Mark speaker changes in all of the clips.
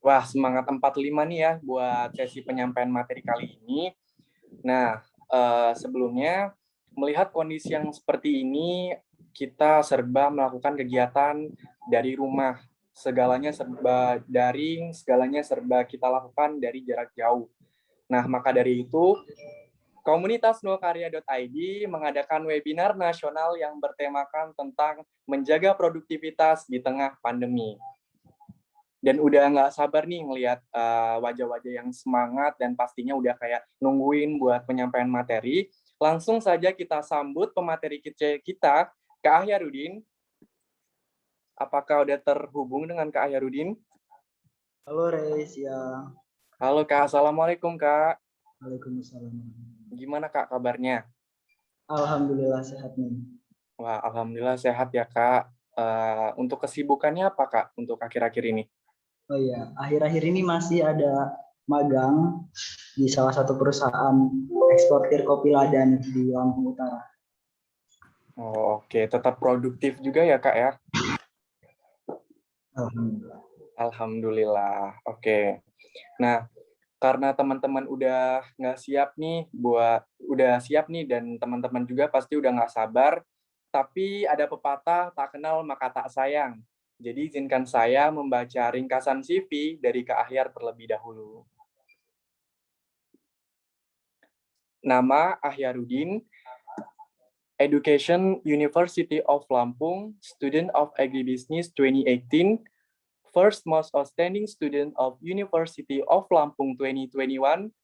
Speaker 1: Wah, semangat 45 nih ya buat sesi penyampaian materi kali ini. Nah, sebelumnya melihat kondisi yang seperti ini, kita serba melakukan kegiatan dari rumah. Segalanya serba daring, segalanya serba kita lakukan dari jarak jauh. Nah, maka dari itu, komunitas nolkarya.id mengadakan webinar nasional yang bertemakan tentang menjaga produktivitas di tengah pandemi. Dan udah nggak sabar nih ngelihat wajah-wajah yang semangat dan pastinya udah kayak nungguin buat penyampaian materi. Langsung saja kita sambut pemateri kita, Kak Ahyarudin. Apakah udah terhubung dengan Kak Ahyarudin?
Speaker 2: Halo Reis, ya.
Speaker 1: Halo Kak, Assalamualaikum Kak.
Speaker 2: Waalaikumsalam.
Speaker 1: Gimana Kak kabarnya?
Speaker 2: Alhamdulillah sehat nih.
Speaker 1: Wah, Alhamdulillah sehat ya Kak. Untuk kesibukannya apa Kak untuk akhir-akhir ini?
Speaker 2: Oh iya, akhir-akhir ini masih ada magang di salah satu perusahaan eksportir kopi lada di Lampung Utara.
Speaker 1: Oh, oke. Tetap produktif juga ya Kak ya?
Speaker 2: Alhamdulillah.
Speaker 1: Alhamdulillah. Oke. Nah, karena teman-teman udah siap nih dan teman-teman juga pasti udah nggak sabar. Tapi ada pepatah tak kenal maka tak sayang. Jadi izinkan saya membaca ringkasan CV dari Kak Ahyar terlebih dahulu. Nama Ahyarudin, Education University of Lampung, Student of Agribusiness 2018, First Most Outstanding Student of University of Lampung 2021,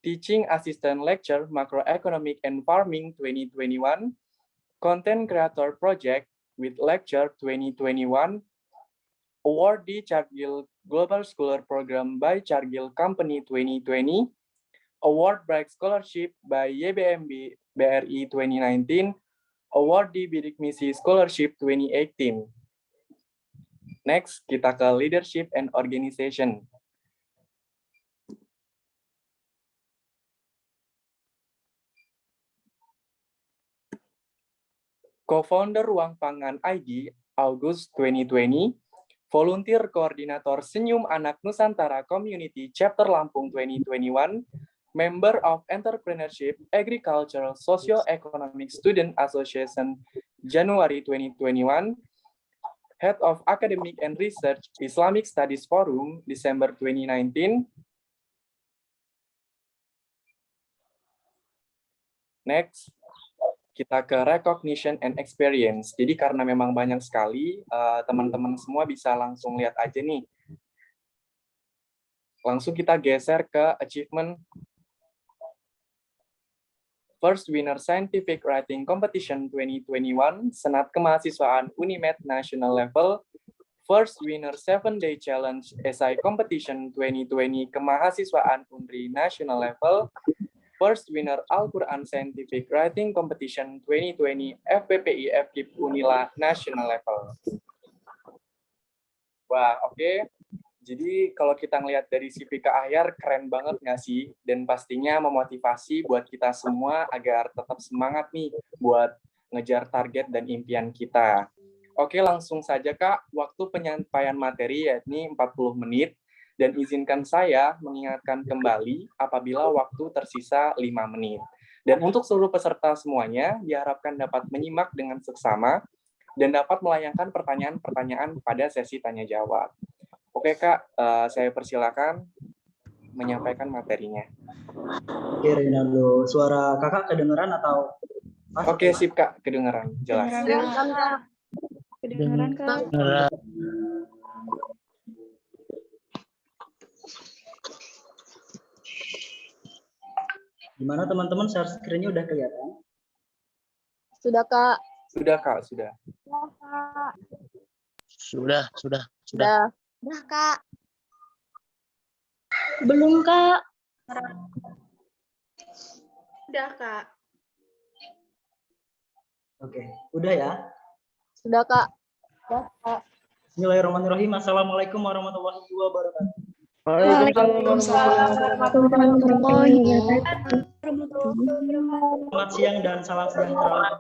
Speaker 1: Teaching Assistant Lecture Macroeconomic and Farming 2021, Content Creator Project with Lecture 2021, Awardee Cargill Global Scholar Program by Cargill Company 2020, Award Bright Scholarship by YBMB BRI 2019, Awardee Bidik Misi Scholarship 2018. Next, kita ke Leadership and Organization. Co-founder Ruang Pangan ID, August 2020, Volunteer Koordinator Senyum Anak Nusantara Community Chapter Lampung 2021, Member of Entrepreneurship Agricultural Socio-Economic Student Association January 2021, Head of Academic and Research Islamic Studies Forum December 2019. Next, kita ke recognition and experience. Jadi karena memang banyak sekali, teman-teman semua bisa langsung lihat aja nih. Langsung kita geser ke achievement. First Winner Scientific Writing Competition 2021, Senat Kemahasiswaan Unimed National Level. First Winner 7-Day Challenge Essay Competition 2020, Kemahasiswaan UNRI National Level. First Winner Al-Quran Scientific Writing Competition 2020 FPPI FKIP Unila National Level. Wah, oke. Jadi kalau kita ngelihat dari CV Kak Ahyar, keren banget nggak sih? Dan pastinya memotivasi buat kita semua agar tetap semangat nih buat ngejar target dan impian kita. Oke, langsung saja Kak. Waktu penyampaian materi yakni 40 menit. Dan izinkan saya mengingatkan kembali apabila waktu tersisa 5 menit. Dan untuk seluruh peserta semuanya, diharapkan dapat menyimak dengan seksama dan dapat melayangkan pertanyaan-pertanyaan pada sesi tanya-jawab. Oke Kak, saya persilakan menyampaikan materinya.
Speaker 2: Oke Reynaldo, suara kakak kedengeran atau?
Speaker 1: Oke, sip Kak, kedengeran, jelas.
Speaker 3: Kedengeran Kak.
Speaker 2: Gimana teman-teman, share screen-nya udah kelihatan?
Speaker 3: Sudah Kak.
Speaker 1: Sudah Kak, sudah.
Speaker 4: Sudah.
Speaker 3: Sudah Kak. Belum Kak.
Speaker 5: Sudah Kak.
Speaker 2: Oke, udah ya?
Speaker 3: Sudah Kak. Sudah Kak.
Speaker 2: Bismillahirrahmanirrahim. Assalamualaikum warahmatullahi wabarakatuh.
Speaker 3: Waalaikumsalam warahmatullahi wabarakatuh.
Speaker 2: Selamat siang dan salam sejahtera.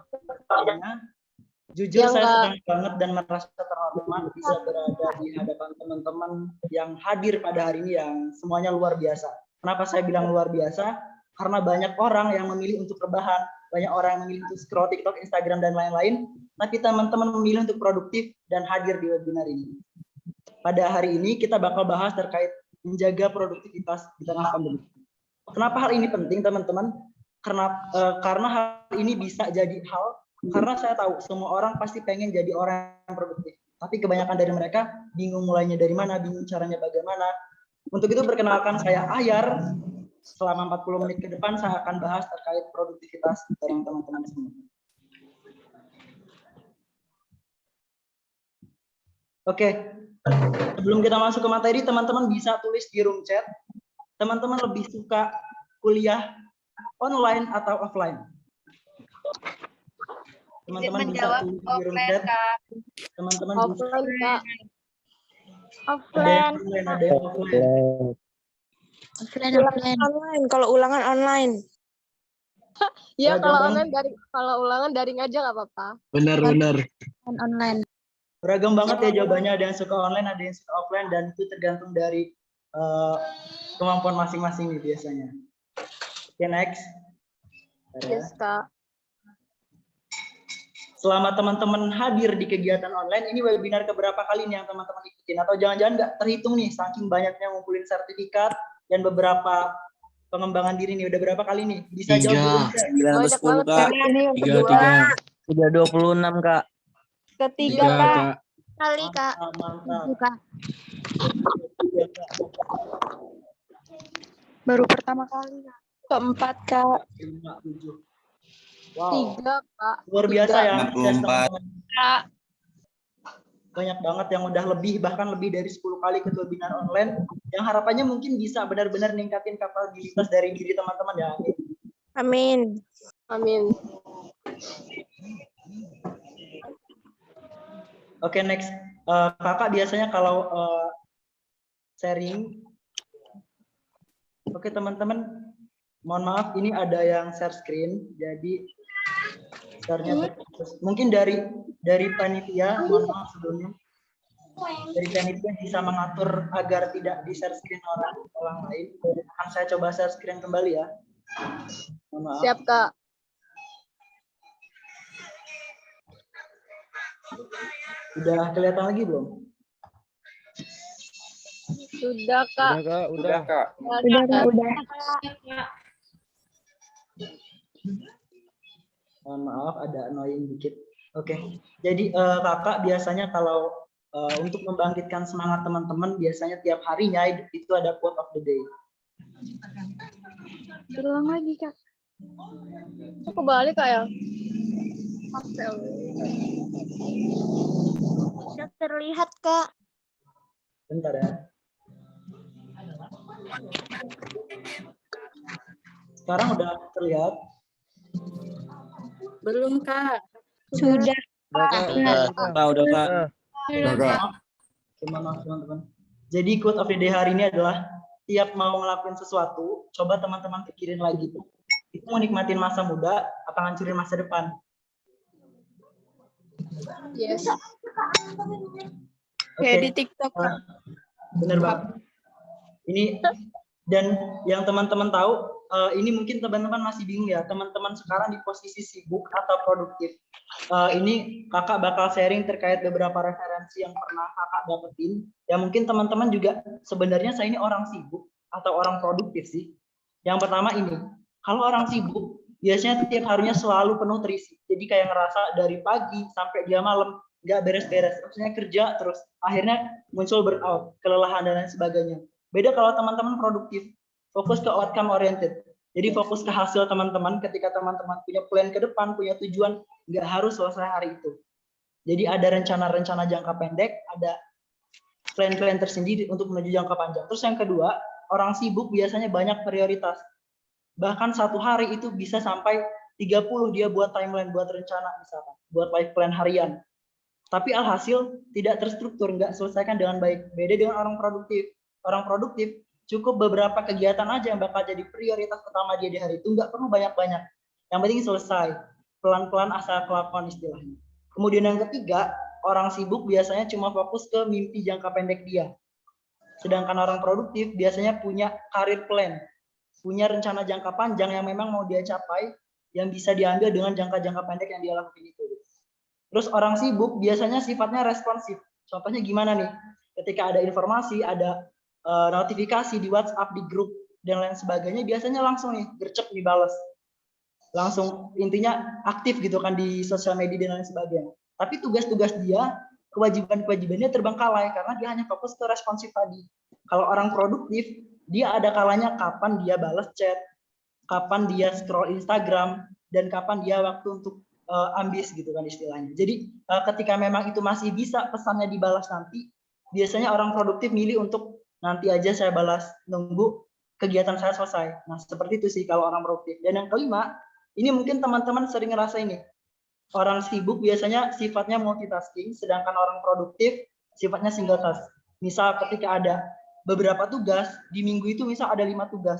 Speaker 2: Jujur
Speaker 3: Ya,
Speaker 2: saya
Speaker 3: enggak.
Speaker 2: senang banget dan merasa terhormat bisa berada di hadapan teman-teman yang hadir pada hari ini yang semuanya luar biasa. Kenapa saya bilang luar biasa? Karena banyak orang yang memilih untuk rebahan, banyak orang yang memilih untuk scroll TikTok, Instagram, dan lain-lain, tapi teman-teman memilih untuk produktif dan hadir di webinar ini. Pada hari ini kita bakal bahas terkait menjaga produktivitas di tengah pandemi. Kenapa hal ini penting, teman-teman? Karena hal ini bisa jadi hal, karena saya tahu semua orang pasti pengen jadi orang yang produktif. Tapi kebanyakan dari mereka bingung mulainya dari mana, bingung caranya bagaimana. Untuk itu perkenalkan saya Ayar. Selama 40 menit ke depan saya akan bahas terkait produktivitas bareng teman-teman semua. Oke, sebelum kita masuk ke materi, teman-teman bisa tulis di room chat. Teman-teman lebih suka kuliah online atau offline? Teman-teman bisa tulis di room chat. Teman-teman
Speaker 3: Offline, Kak.
Speaker 2: ada yang online, ada yang offline.
Speaker 4: Offline. Kalau ulangan online.
Speaker 3: Ya,
Speaker 2: Beragam
Speaker 3: kalau ulangan daring aja nggak apa-apa.
Speaker 5: Benar.
Speaker 4: Online.
Speaker 2: Beragam banget ya jawabannya, ada yang suka online, ada yang suka offline, dan itu tergantung dari kemampuan masing-masing nih biasanya. Oke, next.
Speaker 3: Yes, Kak.
Speaker 2: Selama teman-teman hadir di kegiatan online, ini webinar keberapa kali nih yang teman-teman ikutin? Atau jangan-jangan nggak terhitung nih, saking banyaknya ngumpulin sertifikat dan beberapa pengembangan diri nih, udah berapa kali nih? Bisa jawab dulu.
Speaker 5: 910 Kak.
Speaker 4: Ini yang
Speaker 5: 3
Speaker 6: Kak.
Speaker 4: ketiga, Kak.
Speaker 3: Kali, Kak.
Speaker 2: Mantap.
Speaker 4: Baru pertama kali, Kak. Keempat, Kak.
Speaker 2: 5, 7. Wow,
Speaker 3: 3, Kak.
Speaker 2: luar biasa ya.
Speaker 6: 64.
Speaker 4: Kak.
Speaker 2: Banyak banget yang udah lebih, bahkan lebih dari 10 kali ikut webinar online, yang harapannya mungkin bisa benar-benar ningkatin kapabilitas dari diri teman-teman ya.
Speaker 4: Amin.
Speaker 3: Amin.
Speaker 2: Oke, next. Kakak biasanya kalau sharing. Oke, teman-teman. Mohon maaf, ini ada yang share screen. Jadi, share-nya mungkin dari panitia, mohon maaf sebelumnya. Dari panitia bisa mengatur agar tidak di-share screen orang lain. Akan saya coba share screen kembali ya. Mohon maaf.
Speaker 3: Siap, Kak.
Speaker 2: Udah kelihatan lagi belum?
Speaker 3: Sudah, Kak.
Speaker 1: Udah, Kak.
Speaker 4: Udah.
Speaker 2: Mohon maaf, ada annoying dikit. Oke, jadi kakak biasanya kalau untuk membangkitkan semangat teman-teman, biasanya tiap harinya itu ada quote of the day.
Speaker 4: Ulang lagi, Kak.
Speaker 3: Kembali, Kak, ya.
Speaker 4: Bisa terlihat, Kak.
Speaker 2: Bentar ya. Sekarang udah terlihat.
Speaker 4: Belum, Kak. Sudah.
Speaker 6: Udah, Kak.
Speaker 2: Maaf teman-teman. Jadi quote of the day hari ini adalah tiap mau ngelakuin sesuatu, coba teman-teman pikirin lagi. Itu mau nikmatin masa muda, apa ngancurin masa depan?
Speaker 3: Yes.
Speaker 4: Kayak di TikTok, Kak.
Speaker 2: Bener banget. Ini dan yang teman-teman tahu, ini mungkin teman-teman masih bingung ya, teman-teman sekarang di posisi sibuk atau produktif. Ini kakak bakal sharing terkait beberapa referensi yang pernah kakak dapetin. Ya mungkin teman-teman juga sebenarnya saya ini orang sibuk atau orang produktif sih. Yang pertama ini, kalau orang sibuk biasanya tiap harinya selalu penuh terisi. Jadi kayak ngerasa dari pagi sampai dia malam nggak beres-beres, maksudnya kerja terus, akhirnya muncul burnout, kelelahan dan lain sebagainya. Beda kalau teman-teman produktif, fokus ke outcome oriented. Jadi fokus ke hasil teman-teman. Ketika teman-teman punya plan ke depan, punya tujuan, nggak harus selesai hari itu. Jadi ada rencana-rencana jangka pendek, ada plan-plan tersendiri untuk menuju jangka panjang. Terus yang kedua, orang sibuk biasanya banyak prioritas. Bahkan satu hari itu bisa sampai 30 dia buat timeline, buat rencana misalkan, buat life plan harian. Tapi alhasil tidak terstruktur, nggak selesaikan dengan baik. Beda dengan orang produktif. Orang produktif cukup beberapa kegiatan aja yang bakal jadi prioritas pertama dia di hari itu, nggak perlu banyak-banyak. Yang penting selesai, pelan-pelan asal kelakuan istilahnya. Kemudian yang ketiga, orang sibuk biasanya cuma fokus ke mimpi jangka pendek dia. Sedangkan orang produktif biasanya punya career plan, punya rencana jangka panjang yang memang mau dia capai, yang bisa diambil dengan jangka-jangka pendek yang dia lakukan itu. Terus orang sibuk biasanya sifatnya responsif. Contohnya gimana nih? Ketika ada informasi, ada notifikasi di WhatsApp, di grup, dan lain sebagainya, biasanya langsung nih gercep dibales. Langsung intinya aktif gitu kan di sosial media dan lain sebagainya. Tapi tugas-tugas dia, kewajiban-kewajibannya terbengkalai karena dia hanya fokus ke responsif tadi. Kalau orang produktif, dia ada kalanya kapan dia balas chat, kapan dia scroll Instagram, dan kapan dia waktu untuk ambis gitu kan istilahnya. Jadi ketika memang itu masih bisa pesannya dibalas nanti, biasanya orang produktif milih untuk nanti aja saya balas, nunggu kegiatan saya selesai. Nah seperti itu sih kalau orang produktif. Dan yang kelima, ini mungkin teman-teman sering ngerasa ini, orang sibuk biasanya sifatnya multitasking, sedangkan orang produktif sifatnya single task. Misal ketika ada beberapa tugas, di minggu itu misal ada 5 tugas,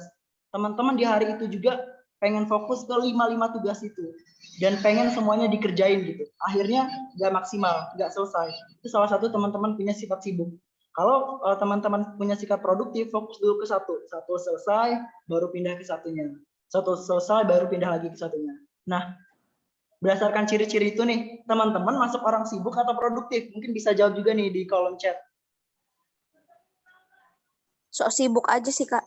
Speaker 2: teman-teman di hari itu juga pengen fokus ke 5 tugas itu dan pengen semuanya dikerjain gitu. Akhirnya nggak maksimal, nggak selesai. Itu salah satu teman-teman punya sifat sibuk. Kalau teman-teman punya sikap produktif, fokus dulu ke satu selesai, baru pindah ke satunya. Satu selesai, baru pindah lagi ke satunya. Nah, berdasarkan ciri-ciri itu nih, teman-teman masuk orang sibuk atau produktif? Mungkin bisa jawab juga nih di kolom chat.
Speaker 4: Sok sibuk aja sih, Kak.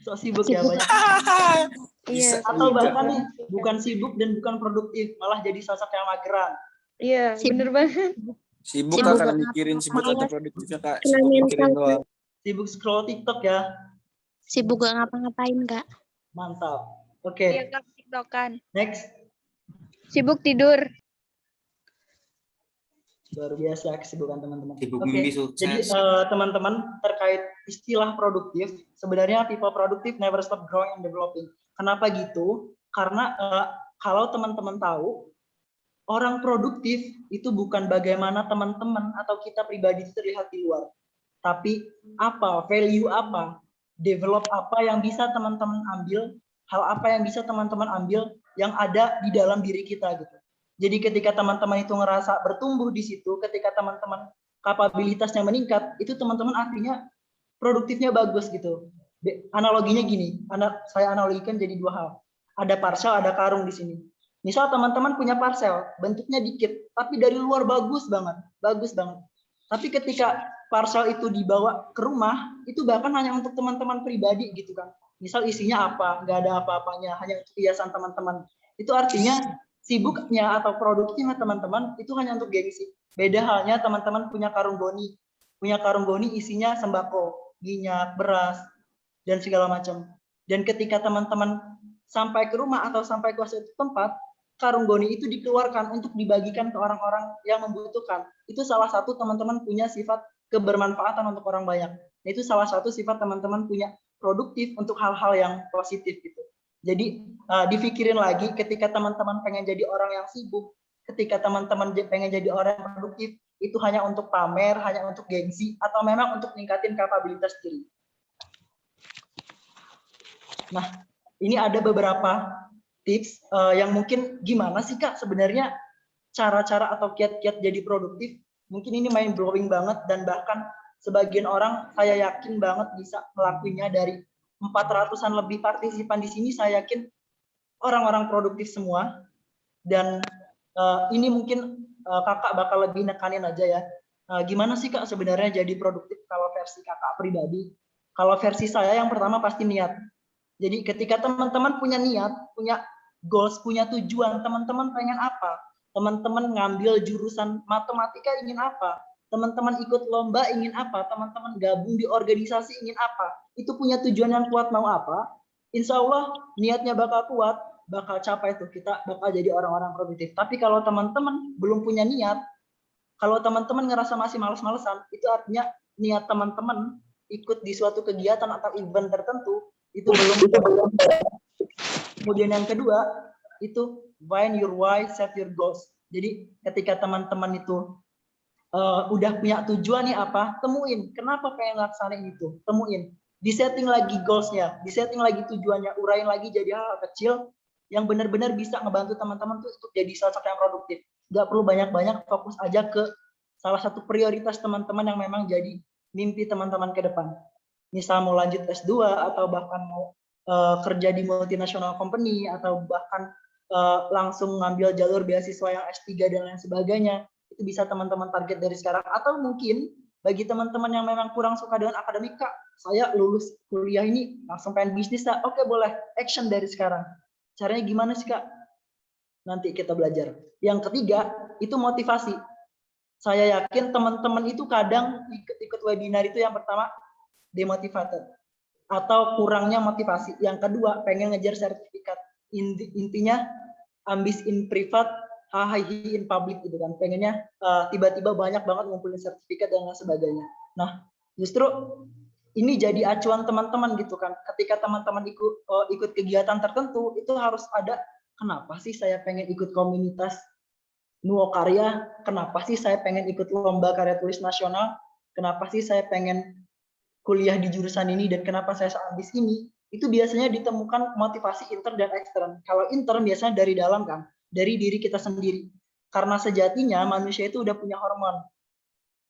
Speaker 2: Sok sibuk ya banyak.
Speaker 3: Iya.
Speaker 2: Atau bahkan nih bukan sibuk dan bukan produktif, malah jadi sosok yang mageran.
Speaker 3: Iya, bener banget.
Speaker 6: Sibuk
Speaker 4: Sibuk
Speaker 6: Kak, karena
Speaker 4: banget.
Speaker 6: mikirin sibuk atau
Speaker 4: Malas.
Speaker 6: produktif ya Kak.
Speaker 4: Kena
Speaker 6: Sibuk mikirin
Speaker 4: mental.
Speaker 6: doang.
Speaker 2: Sibuk scroll TikTok ya.
Speaker 4: Sibuk gak ngapa-ngapain, Kak.
Speaker 2: Mantap. Oke,
Speaker 7: Iya, Kak, tiktokan.
Speaker 2: next.
Speaker 3: Sibuk tidur.
Speaker 2: Luar biasa kesibukan teman-teman.
Speaker 6: Sibuk
Speaker 2: Oke,
Speaker 6: mimpi sukses.
Speaker 2: jadi teman-teman terkait istilah produktif, sebenarnya people productive never stop growing and developing. Kenapa gitu? Karena kalau teman-teman tahu, orang produktif itu bukan bagaimana teman-teman atau kita pribadi terlihat di luar, tapi apa, value apa, develop apa yang bisa teman-teman ambil, hal apa yang bisa teman-teman ambil yang ada di dalam diri kita gitu. Jadi ketika teman-teman itu ngerasa bertumbuh di situ, ketika teman-teman kapabilitasnya meningkat, itu teman-teman artinya produktifnya bagus gitu. Analoginya gini, saya analogikan jadi 2 hal. Ada parcel, ada karung di sini. Misal teman-teman punya parcel, bentuknya dikit, tapi dari luar bagus banget. Tapi ketika parcel itu dibawa ke rumah, itu bahkan hanya untuk teman-teman pribadi gitu kan. Misal isinya apa, nggak ada apa-apanya, hanya untuk hiasan teman-teman. Itu artinya sibuknya atau produktifnya teman-teman itu hanya untuk gengsi. Beda halnya teman-teman punya karung goni. Punya karung goni isinya sembako, minyak, beras, dan segala macam. Dan ketika teman-teman sampai ke rumah atau sampai ke suatu tempat, karung goni itu dikeluarkan untuk dibagikan ke orang-orang yang membutuhkan. Itu salah satu teman-teman punya sifat kebermanfaatan untuk orang banyak. Itu salah satu sifat teman-teman punya produktif untuk hal-hal yang positif gitu. Jadi dipikirin lagi ketika teman-teman pengen jadi orang yang sibuk, ketika teman-teman pengen jadi orang yang produktif, itu hanya untuk pamer, hanya untuk gengsi, atau memang untuk meningkatin kapabilitas diri. Nah, ini ada beberapa tips yang mungkin gimana sih Kak sebenarnya cara-cara atau kiat-kiat jadi produktif. Mungkin ini mind blowing banget dan bahkan sebagian orang saya yakin banget bisa melakukannya. Dari 400-an lebih partisipan di sini, saya yakin orang-orang produktif semua. Dan ini mungkin kakak bakal lebih nekanin aja ya. Gimana sih Kak sebenarnya jadi produktif kalau versi kakak pribadi? Kalau versi saya yang pertama pasti niat. Jadi ketika teman-teman punya niat, punya goals, punya tujuan, teman-teman pengen apa? Teman-teman ngambil jurusan matematika ingin apa? Teman-teman ikut lomba ingin apa? Teman-teman gabung di organisasi ingin apa? Itu punya tujuan yang kuat mau apa? Insya Allah niatnya bakal kuat, bakal capai tuh, kita bakal jadi orang-orang produktif. Tapi kalau teman-teman belum punya niat, kalau teman-teman ngerasa masih males-malesan, itu artinya niat teman-teman ikut di suatu kegiatan atau event tertentu itu belum. Kemudian yang kedua itu find your why, set your goals. Jadi ketika teman-teman itu udah punya tujuan nih apa, temuin kenapa pengen laksanain itu, temuin, disetting lagi goalsnya, disetting lagi tujuannya, urain lagi jadi hal-hal kecil yang benar-benar bisa ngebantu teman-teman tuh untuk jadi sosok yang produktif. nggak perlu banyak-banyak, fokus aja ke salah satu prioritas teman-teman yang memang jadi mimpi teman-teman ke depan. Misal mau lanjut S2 atau bahkan mau kerja di multinational company atau bahkan langsung ngambil jalur beasiswa yang S3 dan lain sebagainya. Itu bisa teman-teman target dari sekarang. Atau mungkin bagi teman-teman yang memang kurang suka dengan akademik, Kak, saya lulus kuliah ini langsung pengen bisnis, Kak. Oke, boleh. Action dari sekarang. Caranya gimana sih, Kak? Nanti kita belajar. Yang ketiga, itu motivasi. Saya yakin teman-teman itu kadang ikut webinar itu yang pertama, demotivated. Atau kurangnya motivasi. Yang kedua, pengen ngejar sertifikat. Intinya, ambis in privat, hahaha in public gitu kan. Pengennya tiba-tiba banyak banget ngumpulin sertifikat dan lain sebagainya. Nah, justru ini jadi acuan teman-teman gitu kan. Ketika teman-teman ikut kegiatan tertentu, itu harus ada, kenapa sih saya pengen ikut komunitas Nuo Karya? Kenapa sih saya pengen ikut lomba karya tulis nasional? Kenapa sih saya pengen kuliah di jurusan ini dan kenapa saya seambis ini? Itu biasanya ditemukan motivasi intern dan ekstern. Kalau intern biasanya dari dalam kan, dari diri kita sendiri. Karena sejatinya manusia itu udah punya hormon.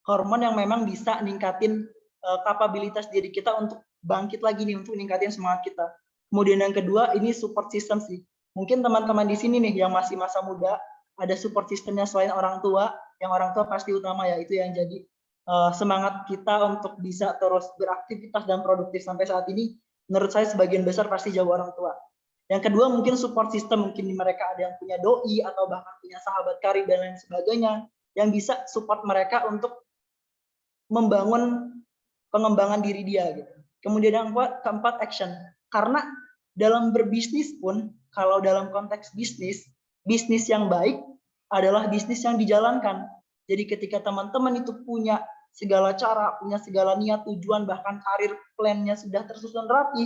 Speaker 2: Hormon yang memang bisa ningkatin kapabilitas diri kita untuk bangkit lagi nih, untuk ningkatin semangat kita. Kemudian yang kedua, ini support system sih. Mungkin teman-teman di sini nih yang masih masa muda, ada support systemnya selain orang tua, yang orang tua pasti utama ya, itu yang jadi semangat kita untuk bisa terus beraktivitas dan produktif sampai saat ini. Menurut saya sebagian besar pasti jauh orang tua. Yang kedua mungkin support system, mungkin mereka ada yang punya doi atau bahkan punya sahabat karib dan lain sebagainya yang bisa support mereka untuk membangun pengembangan diri dia gitu. Kemudian yang keempat, action. Karena dalam berbisnis pun, kalau dalam konteks bisnis yang baik adalah bisnis yang dijalankan. Jadi ketika teman-teman itu punya segala cara, punya segala niat, tujuan, bahkan karir plan-nya sudah tersusun rapi,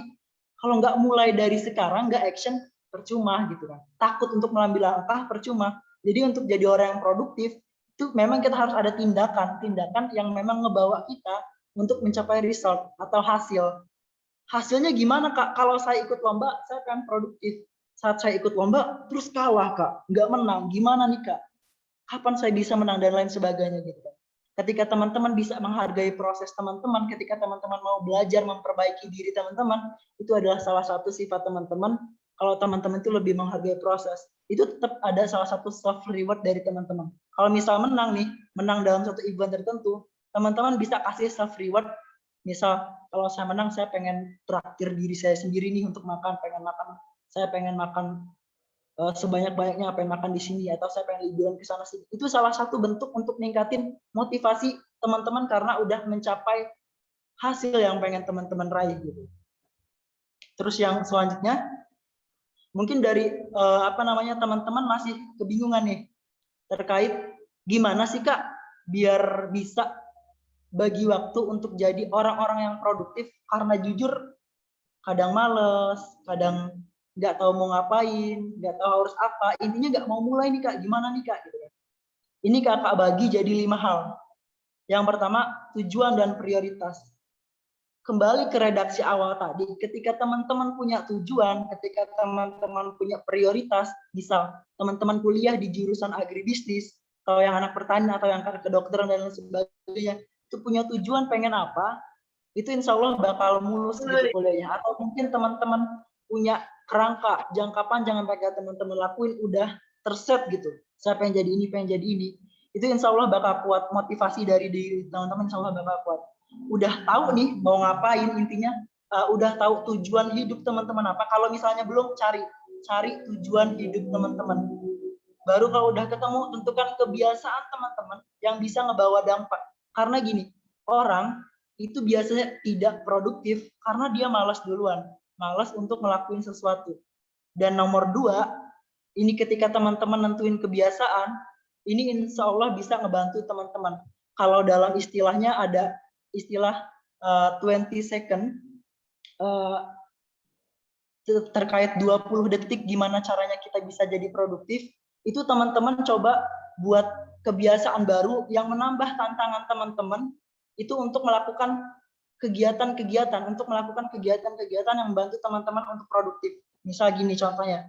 Speaker 2: kalau nggak mulai dari sekarang, nggak action, percuma gitu kan. Takut untuk mengambil langkah, percuma. Jadi untuk jadi orang yang produktif, itu memang kita harus ada tindakan yang memang ngebawa kita untuk mencapai result atau hasil. Hasilnya gimana, Kak? Kalau saya ikut lomba, saya akan produktif. Saat saya ikut lomba, terus kalah, Kak. Nggak menang. Gimana nih, Kak? Kapan saya bisa menang dan lain sebagainya gitu. Ketika teman-teman bisa menghargai proses teman-teman, ketika teman-teman mau belajar memperbaiki diri teman-teman, itu adalah salah satu sifat teman-teman. Kalau teman-teman itu lebih menghargai proses, itu tetap ada salah satu self reward dari teman-teman. Kalau misal menang nih, menang dalam satu event tertentu, teman-teman bisa kasih self reward. Misal kalau saya menang, saya pengen traktir diri saya sendiri nih untuk makan, saya pengen makan sebanyak-banyaknya, pengen makan di sini, atau saya pengen liburan ke sana sini. Itu salah satu bentuk untuk ningkatin motivasi teman-teman karena udah mencapai hasil yang pengen teman-teman raih gitu. Terus yang selanjutnya, mungkin dari teman-teman masih kebingungan nih terkait gimana sih, Kak, biar bisa bagi waktu untuk jadi orang-orang yang produktif, karena jujur kadang males, kadang nggak tahu mau ngapain, nggak tahu harus apa, intinya nggak mau mulai nih, Kak, gimana nih, Kak, gitu. Ini Kakak bagi jadi 5 hal. Yang pertama, tujuan dan prioritas. Kembali ke redaksi awal tadi, ketika teman-teman punya tujuan, ketika teman-teman punya prioritas, misal teman-teman kuliah di jurusan agribisnis, atau yang anak pertanian, atau yang kedokteran dan lain sebagainya, itu punya tujuan pengen apa, itu insya Allah bakal mulus gitu kuliahnya. Atau mungkin teman-teman punya kerangka jangka panjang yang pengen teman-teman lakuin udah terset gitu, saya pengen jadi ini, itu insya Allah bakal kuat. Motivasi dari diri teman-teman insya Allah bakal kuat. Udah tahu nih mau ngapain, intinya udah tahu tujuan hidup teman-teman apa. Kalau misalnya belum, cari tujuan hidup teman-teman. Baru kalau udah ketemu, tentukan kebiasaan teman-teman yang bisa ngebawa dampak. Karena gini, orang itu biasanya tidak produktif karena dia malas duluan, malas untuk ngelakuin sesuatu. Dan nomor 2, ini ketika teman-teman nentuin kebiasaan, ini insya Allah bisa ngebantu teman-teman. Kalau dalam istilahnya ada istilah 20 second terkait 20 detik gimana caranya kita bisa jadi produktif. Itu teman-teman coba buat kebiasaan baru yang menambah tantangan teman-teman itu untuk melakukan kegiatan-kegiatan yang membantu teman-teman untuk produktif. Misal gini contohnya,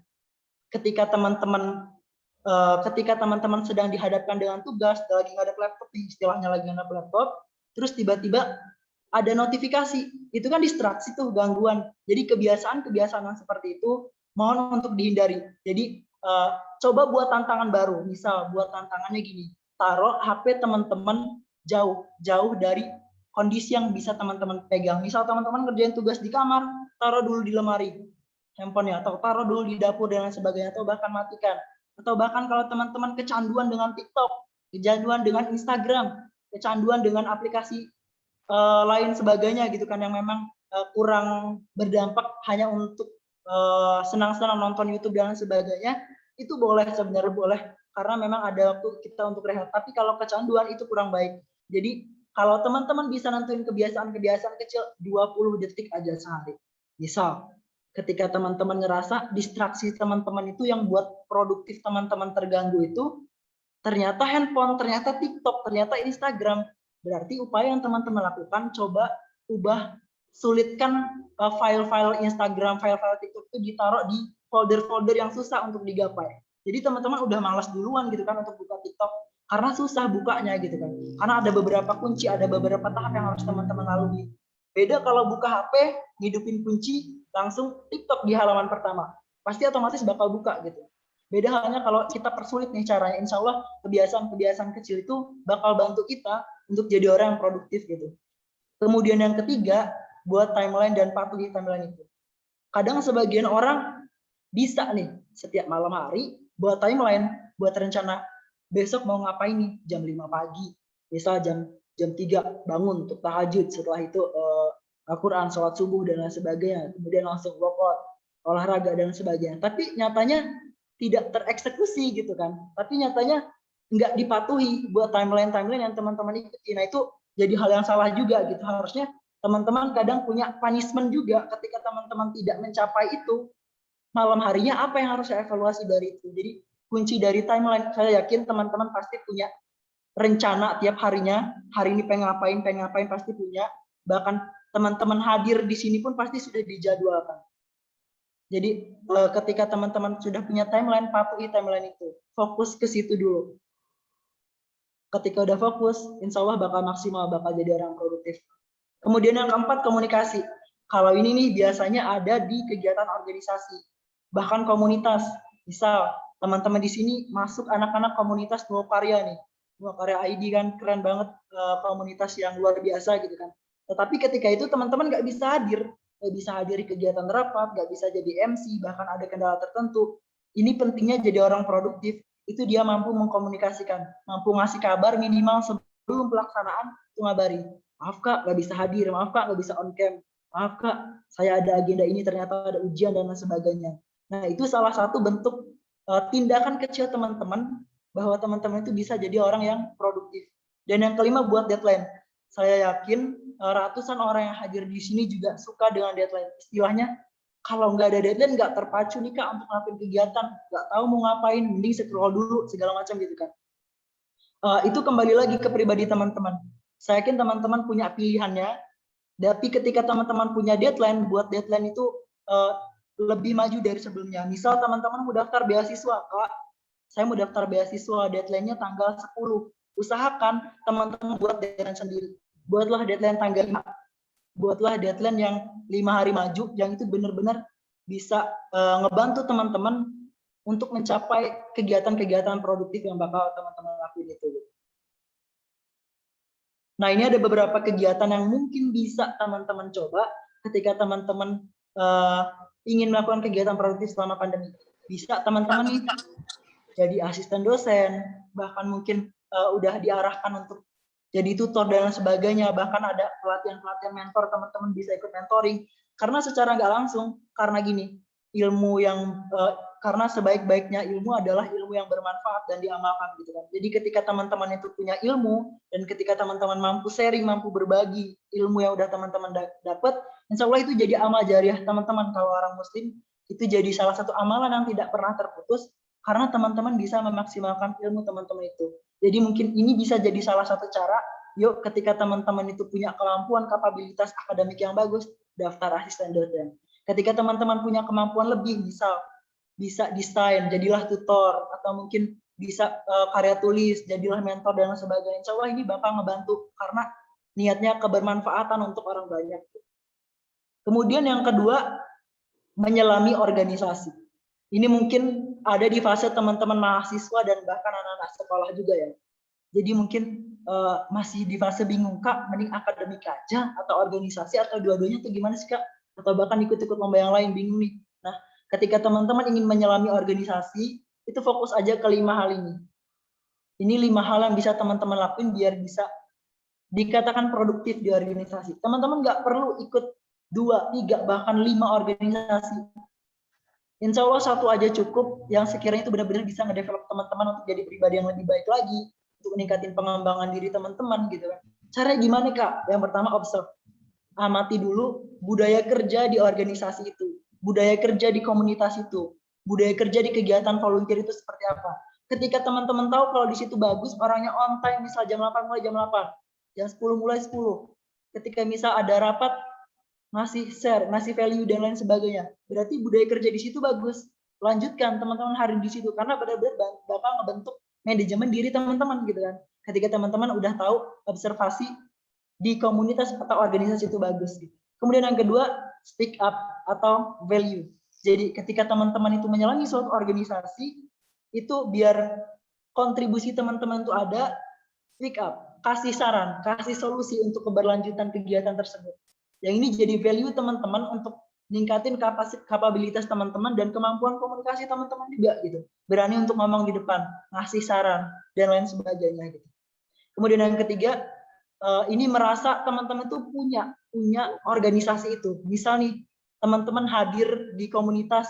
Speaker 2: ketika teman-teman ketika teman-teman sedang dihadapkan dengan tugas, lagi ngadep laptop, istilahnya lagi ngadep laptop, terus tiba-tiba ada notifikasi, itu kan distraksi tuh, gangguan. Jadi kebiasaan-kebiasaan yang seperti itu mohon untuk dihindari. Jadi coba buat tantangan baru, misal buat tantangannya gini, taruh HP teman-teman jauh dari kondisi yang bisa teman-teman pegang. Misal teman-teman kerjain tugas di kamar, taruh dulu di lemari handphonenya, atau taruh dulu di dapur dan lain sebagainya, atau bahkan matikan. Atau bahkan kalau teman-teman kecanduan dengan TikTok, kecanduan dengan Instagram, kecanduan dengan aplikasi lain sebagainya gitu kan, yang memang kurang berdampak hanya untuk senang-senang nonton YouTube dan lain sebagainya, itu boleh, sebenarnya boleh, karena memang ada waktu kita untuk rehat. Tapi kalau kecanduan itu kurang baik. Jadi kalau teman-teman bisa nentuin kebiasaan-kebiasaan kecil 20 detik aja sehari. Misal, ketika teman-teman ngerasa distraksi teman-teman itu yang buat produktif teman-teman terganggu itu, ternyata handphone, ternyata TikTok, ternyata Instagram. Berarti upaya yang teman-teman lakukan, coba ubah, sulitkan file-file Instagram, file-file TikTok itu ditaruh di folder-folder yang susah untuk digapai. Jadi teman-teman udah malas duluan gitu kan untuk buka TikTok, karena susah bukanya gitu kan. Karena ada beberapa kunci, ada beberapa tahap yang harus teman-teman lalui. Beda kalau buka HP, ngidupin kunci, langsung TikTok di halaman pertama. Pasti otomatis bakal buka gitu. Beda halnya kalau kita persulit nih caranya, insya Allah kebiasaan-kebiasaan kecil itu bakal bantu kita untuk jadi orang yang produktif gitu. Kemudian yang ketiga, buat timeline dan patuhi timeline itu. Kadang sebagian orang bisa nih setiap malam hari buat timeline, buat rencana besok mau ngapain nih, jam 5 pagi, misal jam 3 bangun untuk tahajud, setelah itu Al-Quran, sholat subuh dan lain sebagainya, kemudian langsung workout, olahraga dan sebagainya. Tapi nyatanya tidak tereksekusi gitu kan, tapi nyatanya nggak dipatuhi buat timeline yang teman-teman ikuti. Nah itu jadi hal yang salah juga gitu. Harusnya teman-teman kadang punya punishment juga ketika teman-teman tidak mencapai itu, malam harinya apa yang harus saya evaluasi dari itu. Jadi kunci dari timeline, saya yakin teman-teman pasti punya rencana tiap harinya, hari ini pengen ngapain pasti punya. Bahkan teman-teman hadir di sini pun pasti sudah dijadwalkan. Jadi ketika teman-teman sudah punya timeline, patuhi timeline itu. Fokus ke situ dulu. Ketika udah fokus, insya Allah bakal maksimal, bakal jadi orang produktif. Kemudian yang keempat, komunikasi. Kalau ini nih biasanya ada di kegiatan organisasi, bahkan komunitas. Misal teman-teman di sini masuk anak-anak komunitas Nuo Karya nih. Nuo Karya ID kan keren banget, komunitas yang luar biasa gitu kan. Tetapi ketika itu teman-teman nggak bisa hadir, nggak bisa hadiri kegiatan rapat, nggak bisa jadi MC, bahkan ada kendala tertentu. Ini pentingnya jadi orang produktif, itu dia mampu mengkomunikasikan, mampu ngasih kabar minimal sebelum pelaksanaan, itu ngabari. Maaf kak, nggak bisa hadir, maaf kak, nggak bisa on cam, maaf kak, saya ada agenda ini, ternyata ada ujian dan lain sebagainya. Nah itu salah satu bentuk tindakan kecil teman-teman, bahwa teman-teman itu bisa jadi orang yang produktif. Dan yang kelima, buat deadline. Saya yakin ratusan orang yang hadir di sini juga suka dengan deadline. Istilahnya, kalau nggak ada deadline, nggak terpacu nih kak untuk ngelakuin kegiatan, nggak tahu mau ngapain, mending scroll dulu, segala macam gitu kan. Itu kembali lagi ke pribadi teman-teman. Saya yakin teman-teman punya pilihannya, tapi ketika teman-teman punya deadline, buat deadline itu lebih maju dari sebelumnya. Misal teman-teman mau daftar beasiswa, kak, saya mau daftar beasiswa, deadline-nya tanggal 10. Usahakan teman-teman buat deadline sendiri. Buatlah deadline tanggal 5. Buatlah deadline yang 5 hari maju, yang itu benar-benar bisa ngebantu teman-teman untuk mencapai kegiatan-kegiatan produktif yang bakal teman-teman lakuin itu. Nah, ini ada beberapa kegiatan yang mungkin bisa teman-teman coba ketika teman-teman ingin melakukan kegiatan produktif selama pandemi. Bisa teman-teman nih jadi asisten dosen, bahkan mungkin udah diarahkan untuk jadi tutor dan lain sebagainya, bahkan ada pelatihan-pelatihan mentor, teman-teman bisa ikut mentoring. Karena secara nggak langsung, karena gini, ilmu yang karena sebaik-baiknya ilmu adalah ilmu yang bermanfaat dan diamalkan gitu kan. Jadi ketika teman-teman itu punya ilmu, dan ketika teman-teman mampu sharing, mampu berbagi ilmu yang udah teman-teman dapat, insya Allah itu jadi amal jariah teman-teman. Kalau orang muslim, itu jadi salah satu amalan yang tidak pernah terputus, karena teman-teman bisa memaksimalkan ilmu teman-teman itu. Jadi mungkin ini bisa jadi salah satu cara, yuk ketika teman-teman itu punya kemampuan, kapabilitas akademik yang bagus, daftar asisten dosen. Ketika teman-teman punya kemampuan lebih, misal bisa desain, jadilah tutor, atau mungkin bisa karya tulis, jadilah mentor dan sebagainya. Insya Allah ini bakal ngebantu karena niatnya kebermanfaatan untuk orang banyak. Kemudian yang kedua, menyelami organisasi. Ini mungkin ada di fase teman-teman mahasiswa dan bahkan anak-anak sekolah juga ya. Jadi mungkin masih di fase bingung, Kak, mending akademik aja atau organisasi atau dua-duanya atau gimana sih, Kak? Atau bahkan ikut-ikut lomba yang lain, bingung nih. Nah, ketika teman-teman ingin menyelami organisasi, itu fokus aja ke 5 hal ini. Ini 5 hal yang bisa teman-teman lakuin biar bisa dikatakan produktif di organisasi. Teman-teman nggak perlu ikut 2, 3, bahkan 5 organisasi. Insya Allah 1 aja cukup yang sekiranya itu benar-benar bisa ngedevelop teman-teman untuk jadi pribadi yang lebih baik lagi, untuk meningkatin pengembangan diri teman-teman gitu kan. Caranya gimana, Kak? Yang pertama observe. Amati dulu budaya kerja di organisasi itu, budaya kerja di komunitas itu, budaya kerja di kegiatan volunteer itu seperti apa. Ketika teman-teman tahu kalau di situ bagus, orangnya on time, misal jam 8 mulai jam 8, jam 10 mulai 10. Ketika misal ada rapat, ngasih share, ngasih value dan lain sebagainya. Berarti budaya kerja di situ bagus. Lanjutkan teman-teman hari di situ karena benar-benar bakal ngebentuk manajemen diri teman-teman gitu kan. Ketika teman-teman udah tahu observasi di komunitas atau organisasi itu bagus. Gitu. Kemudian yang kedua, speak up atau value. Jadi ketika teman-teman itu menyelami suatu organisasi, itu biar kontribusi teman-teman itu ada, speak up, kasih saran, kasih solusi untuk keberlanjutan kegiatan tersebut. Yang ini jadi value teman-teman untuk ningkatin kapabilitas teman-teman dan kemampuan komunikasi teman-teman juga gitu. Berani untuk ngomong di depan, ngasih saran dan lain sebagainya gitu. Kemudian yang ketiga, ini merasa teman-teman tuh punya organisasi itu. Misal nih, teman-teman hadir di komunitas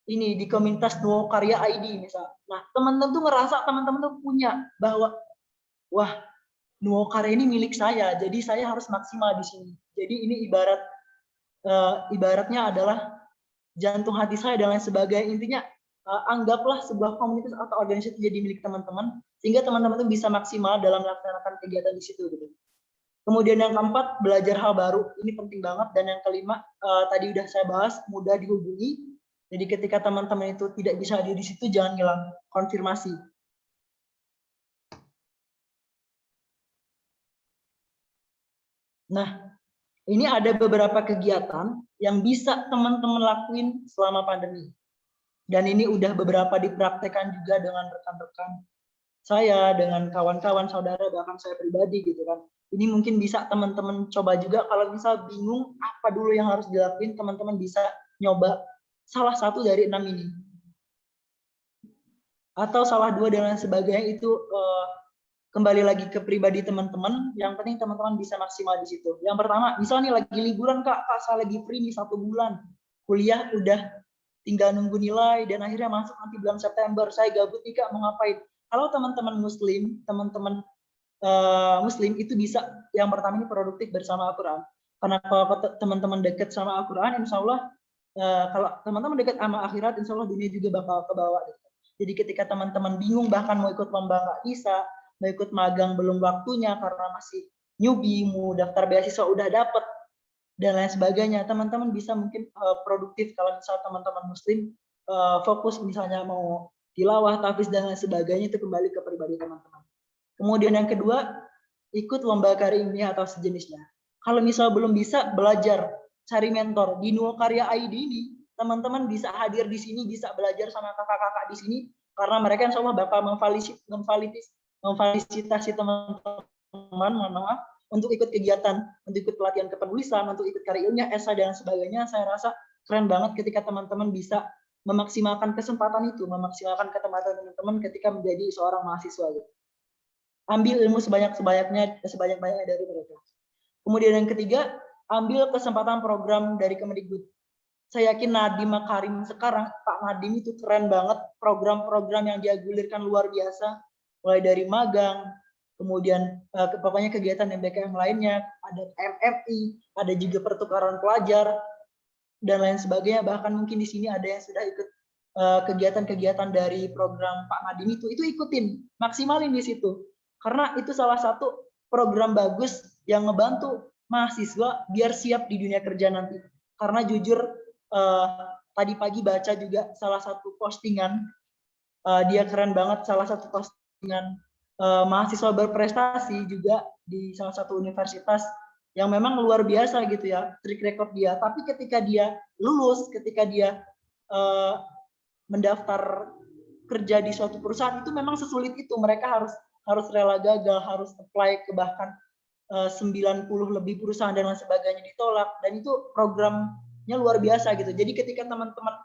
Speaker 2: ini, di komunitas Nuo Karya ID misal. Nah, teman-teman tuh ngerasa teman-teman tuh punya bahwa wah, Nuo Karya ini milik saya, jadi saya harus maksimal di sini. Jadi ini ibaratnya adalah jantung hati saya dan lain sebagainya. Intinya anggaplah sebuah komunitas atau organisasi jadi milik teman-teman, sehingga teman-teman itu bisa maksimal dalam melaksanakan kegiatan di situ. Gitu. Kemudian yang keempat, belajar hal baru. Ini penting banget. Dan yang kelima, tadi udah saya bahas, mudah dihubungi. Jadi ketika teman-teman itu tidak bisa hadir di situ, jangan hilang konfirmasi. Nah, ini ada beberapa kegiatan yang bisa teman-teman lakuin selama pandemi. Dan ini udah beberapa dipraktekkan juga dengan rekan-rekan saya, dengan kawan-kawan, saudara, bahkan saya pribadi gitu kan. Ini mungkin bisa teman-teman coba juga. Kalau misal bingung apa dulu yang harus dilakuin, teman-teman bisa nyoba salah satu dari 6 ini. Atau salah 2 dan lain sebagainya, itu kembali lagi ke pribadi teman-teman. Yang penting teman-teman bisa maksimal di situ. Yang pertama, misalnya lagi liburan, Kak, saya lagi free nih 1 bulan. Kuliah udah tinggal nunggu nilai dan akhirnya masuk nanti bulan September. Saya gabut nih, Kak, mau ngapain? Kalau teman-teman muslim, muslim itu bisa yang pertama ini produktif bersama Al-Quran. Karena kalau teman-teman dekat sama Al-Quran, insya Allah kalau teman-teman dekat sama akhirat, insya Allah dunia juga bakal ke bawah. Jadi ketika teman-teman bingung bahkan mau ikut lomba nggak bisa, mau ikut magang belum waktunya karena masih newbie, mau daftar beasiswa udah dapet dan lain sebagainya, teman-teman bisa mungkin produktif kalau misal teman-teman muslim fokus misalnya mau tilawah, tahfiz dan lain sebagainya, itu kembali ke pribadi teman-teman. Kemudian yang kedua, ikut lomba karya ilmiah atau sejenisnya. Kalau misal belum bisa, belajar, cari mentor. Di Nuo Karya ID ini, teman-teman bisa hadir di sini, bisa belajar sama kakak-kakak di sini, karena mereka insya Allah bakal memfasilitasi teman-teman, untuk ikut kegiatan, untuk ikut pelatihan kepenulisan, untuk ikut karya ilmiah, esai dan sebagainya. Saya rasa keren banget ketika teman-teman bisa memaksimalkan kesempatan itu, memaksimalkan kesempatan teman-teman ketika menjadi seorang mahasiswa. Gitu. Ambil ilmu sebanyak-banyaknya dari mereka. Kemudian yang ketiga, ambil kesempatan program dari Kemendikbud. Saya yakin Nadiem Makarim sekarang, Pak Nadiem itu keren banget, program-program yang dia gulirkan luar biasa, mulai dari magang, kemudian pokoknya kegiatan MBK yang lainnya, ada MFI, ada juga pertukaran pelajar, dan lain sebagainya. Bahkan mungkin di sini ada yang sudah ikut kegiatan-kegiatan dari program Pak Nadiem itu ikutin, maksimalin di situ. Karena itu salah satu program bagus yang ngebantu mahasiswa biar siap di dunia kerja nanti. Karena jujur tadi pagi baca juga salah satu postingan, dia keren banget, salah satu postingan mahasiswa berprestasi juga di salah satu universitas yang memang luar biasa gitu ya, track record dia. Tapi ketika dia lulus, ketika dia mendaftar kerja di suatu perusahaan, itu memang sesulit itu. Mereka harus rela gagal, harus apply ke bahkan 90 lebih perusahaan dan lain sebagainya ditolak, dan itu programnya luar biasa gitu. Jadi ketika teman-teman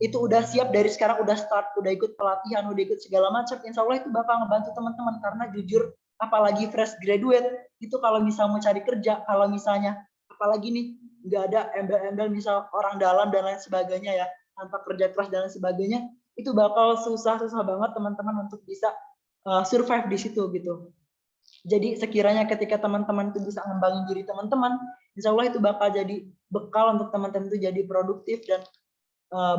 Speaker 2: itu udah siap dari sekarang, udah start, udah ikut pelatihan, udah ikut segala macam, insya Allah itu bakal ngebantu teman-teman. Karena jujur, apalagi fresh graduate itu kalau misal mau cari kerja, kalau misalnya apalagi nih nggak ada embel-embel misal orang dalam dan lain sebagainya ya, tanpa kerja keras dan lain sebagainya, itu bakal susah banget teman-teman untuk bisa survive di situ gitu. Jadi sekiranya ketika teman-teman itu bisa ngembangin diri teman-teman, insya Allah itu bakal jadi bekal untuk teman-teman itu jadi produktif dan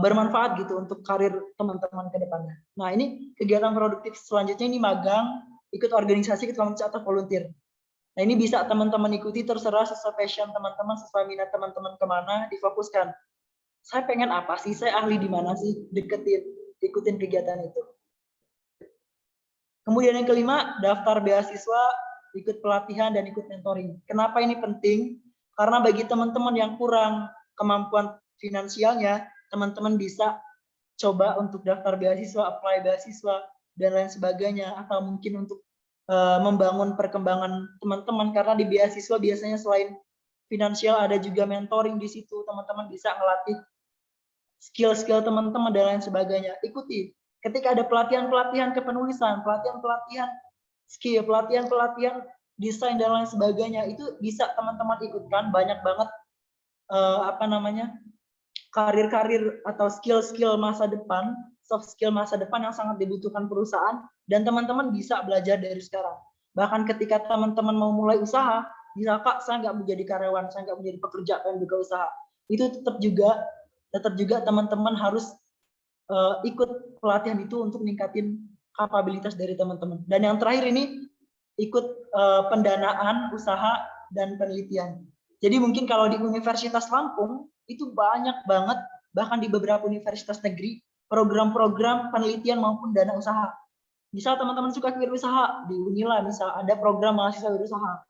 Speaker 2: bermanfaat gitu untuk karir teman-teman ke depannya. Nah, ini kegiatan produktif selanjutnya ini magang, ikut organisasi, ikut komunitas atau volunteer. Nah, ini bisa teman-teman ikuti, terserah sesuai passion teman-teman, sesuai minat teman-teman kemana, difokuskan. Saya pengen apa sih? Saya ahli di mana sih? Ikutin kegiatan itu. Kemudian yang kelima, daftar beasiswa, ikut pelatihan, dan ikut mentoring. Kenapa ini penting? Karena bagi teman-teman yang kurang kemampuan finansialnya, teman-teman bisa coba untuk daftar beasiswa, apply beasiswa, dan lain sebagainya. Atau mungkin untuk membangun perkembangan teman-teman, karena di beasiswa biasanya selain finansial ada juga mentoring di situ. Teman-teman bisa ngelatih skill-skill teman-teman dan lain sebagainya. Ikuti. Ketika ada pelatihan-pelatihan kepenulisan, pelatihan-pelatihan skill, pelatihan-pelatihan desain dan lain sebagainya, itu bisa teman-teman ikutkan. Banyak banget karir-karir atau skill-skill masa depan, soft skill masa depan yang sangat dibutuhkan perusahaan, dan teman-teman bisa belajar dari sekarang. Bahkan ketika teman-teman mau mulai usaha, misal Kak, saya nggak mau jadi karyawan, saya nggak mau jadi pekerja, pengen buka usaha, itu tetap juga teman-teman harus ikut pelatihan itu untuk meningkatin kapabilitas dari teman-teman. Dan yang terakhir ini, ikut pendanaan usaha dan penelitian. Jadi mungkin kalau di Universitas Lampung itu banyak banget, bahkan di beberapa universitas negeri, program-program penelitian maupun dana usaha. Misal teman-teman suka wirausaha, di Unila misal ada program mahasiswa wirausaha.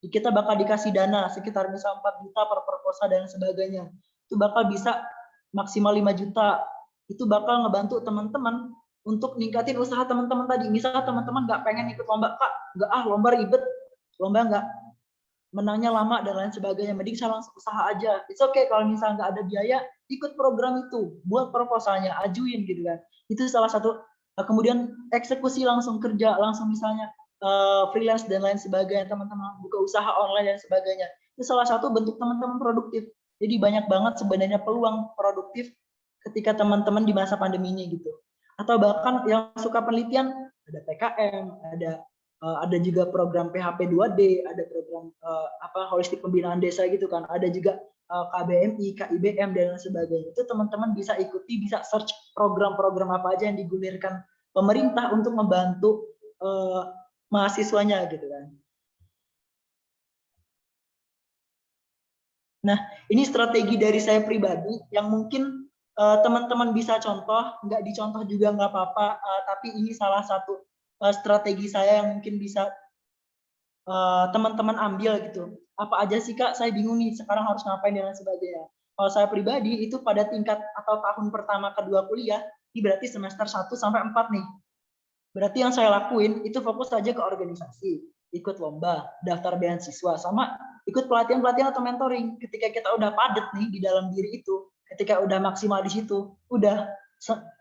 Speaker 2: Kita bakal dikasih dana sekitar misal 4 juta per proposal dan sebagainya. Itu bakal bisa maksimal 5 juta. Itu bakal ngebantu teman-teman untuk ningkatin usaha teman-teman tadi. Misal teman-teman nggak pengen ikut lomba, Kak, lomba ribet, lomba nggak menangnya lama dan lain sebagainya, mending saya langsung usaha aja. It's okay kalau misalnya nggak ada biaya, ikut program itu, buat proposalnya, ajuin gitu kan. Itu salah satu. Kemudian eksekusi langsung kerja, langsung misalnya freelance dan lain sebagainya, teman-teman buka usaha online dan sebagainya. Itu salah satu bentuk teman-teman produktif. Jadi banyak banget sebenarnya peluang produktif ketika teman-teman di masa pandemi ini gitu. Atau bahkan yang suka penelitian, ada PKM, ada juga program PHP 2D, ada program holistik pembinaan desa gitu kan, ada juga KBMI, KIBM dan lain sebagainya. Itu teman-teman bisa ikuti, bisa search program-program apa aja yang digulirkan pemerintah untuk membantu mahasiswanya gitu kan. Nah, ini strategi dari saya pribadi yang mungkin teman-teman bisa contoh, nggak dicontoh juga nggak apa-apa, tapi ini salah satu strategi saya yang mungkin bisa teman-teman ambil gitu. Apa aja sih Kak, saya bingung nih sekarang harus ngapain dan lain sebagainya. Kalau saya pribadi itu pada tingkat atau tahun pertama kedua kuliah, ini berarti semester 1 sampai 4 nih. Berarti yang saya lakuin itu fokus saja ke organisasi, ikut lomba, daftar beasiswa, sama ikut pelatihan-pelatihan atau mentoring. Ketika kita udah padat nih di dalam diri itu, ketika udah maksimal di situ, udah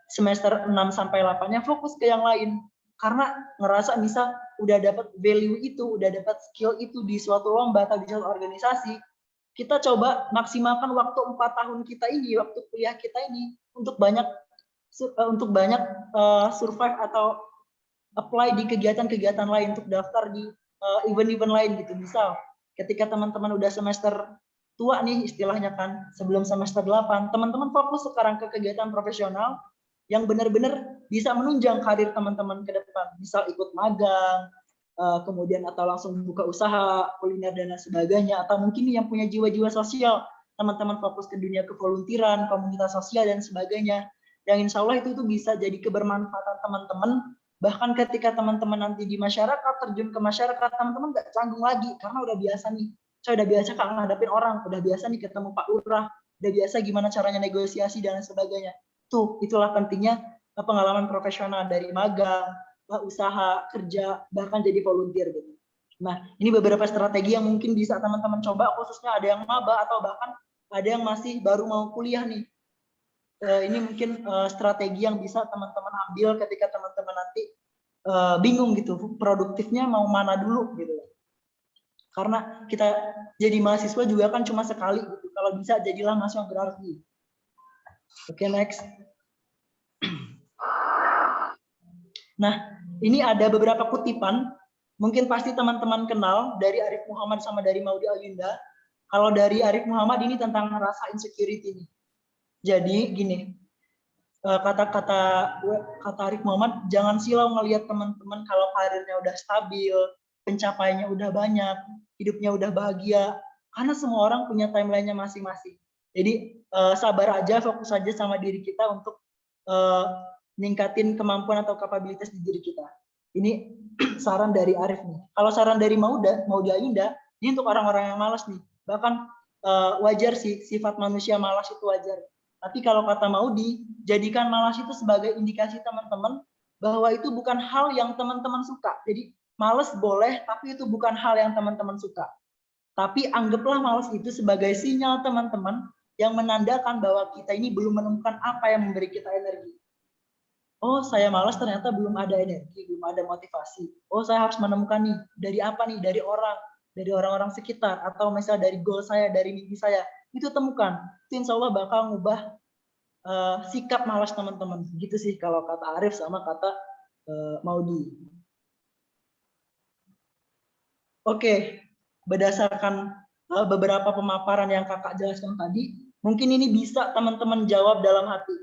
Speaker 2: semester 6 sampai 8-nya fokus ke yang lain. Karena ngerasa misal udah dapat value itu, udah dapat skill itu di suatu lomba atau di suatu organisasi, kita coba maksimalkan waktu 4 tahun kita ini, waktu kuliah kita ini untuk banyak survive atau apply di kegiatan-kegiatan lain, untuk daftar di event-event lain gitu. Misal ketika teman-teman udah semester tua nih istilahnya kan, sebelum semester 8, teman-teman fokus sekarang ke kegiatan profesional yang benar-benar bisa menunjang karir teman-teman ke depan. Misal ikut magang, kemudian atau langsung buka usaha, kuliner dan lain sebagainya, atau mungkin yang punya jiwa-jiwa sosial, teman-teman fokus ke dunia kevoluntiran, komunitas sosial dan sebagainya. Yang insya Allah itu bisa jadi kebermanfaatan teman-teman. Bahkan ketika teman-teman nanti di masyarakat, terjun ke masyarakat, teman-teman nggak canggung lagi karena udah biasa nih. Saya udah biasa Kak ngadapin orang, udah biasa nih ketemu Pak Lurah, udah biasa gimana caranya negosiasi dan sebagainya. Itulah pentingnya pengalaman profesional dari magang, usaha, kerja, bahkan jadi volunteer gitu. Nah, ini beberapa strategi yang mungkin bisa teman-teman coba, khususnya ada yang maba atau bahkan ada yang masih baru mau kuliah nih. Ini mungkin strategi yang bisa teman-teman ambil ketika teman-teman nanti bingung gitu, produktifnya mau mana dulu gitu. Karena kita jadi mahasiswa juga kan cuma sekali gitu. Kalau bisa jadilah mahasiswa yang berarti. Oke, next. Nah, ini ada beberapa kutipan. Mungkin pasti teman-teman kenal dari Arif Muhammad sama dari Maudy Ayunda. Kalau dari Arif Muhammad ini tentang rasa insecurity nih. Jadi gini, kata Arif Muhammad, jangan silau ngelihat teman-teman kalau karirnya udah stabil, pencapaiannya udah banyak, hidupnya udah bahagia, karena semua orang punya timeline-nya masing-masing. Jadi sabar aja, fokus aja sama diri kita untuk ningkatin kemampuan atau kapabilitas di diri kita. Ini saran dari Arif nih. Kalau saran dari Maudy Ayunda, ini untuk orang-orang yang malas nih. Bahkan wajar sih, sifat manusia malas itu wajar. Tapi kalau kata Maudy, jadikan malas itu sebagai indikasi teman-teman bahwa itu bukan hal yang teman-teman suka. Jadi malas boleh, tapi itu bukan hal yang teman-teman suka. Tapi anggaplah malas itu sebagai sinyal teman-teman yang menandakan bahwa kita ini belum menemukan apa yang memberi kita energi. Oh, saya malas ternyata belum ada energi, belum ada motivasi. Oh, saya harus menemukan nih, dari apa nih? Dari orang-orang sekitar, atau misalnya dari goal saya, dari mimpi saya. Itu temukan. Itu insya Allah bakal ngubah sikap malas teman-teman. Gitu sih kalau kata Arif sama kata Maudy. Oke, berdasarkan beberapa pemaparan yang kakak jelaskan tadi, mungkin ini bisa teman-teman jawab dalam hati.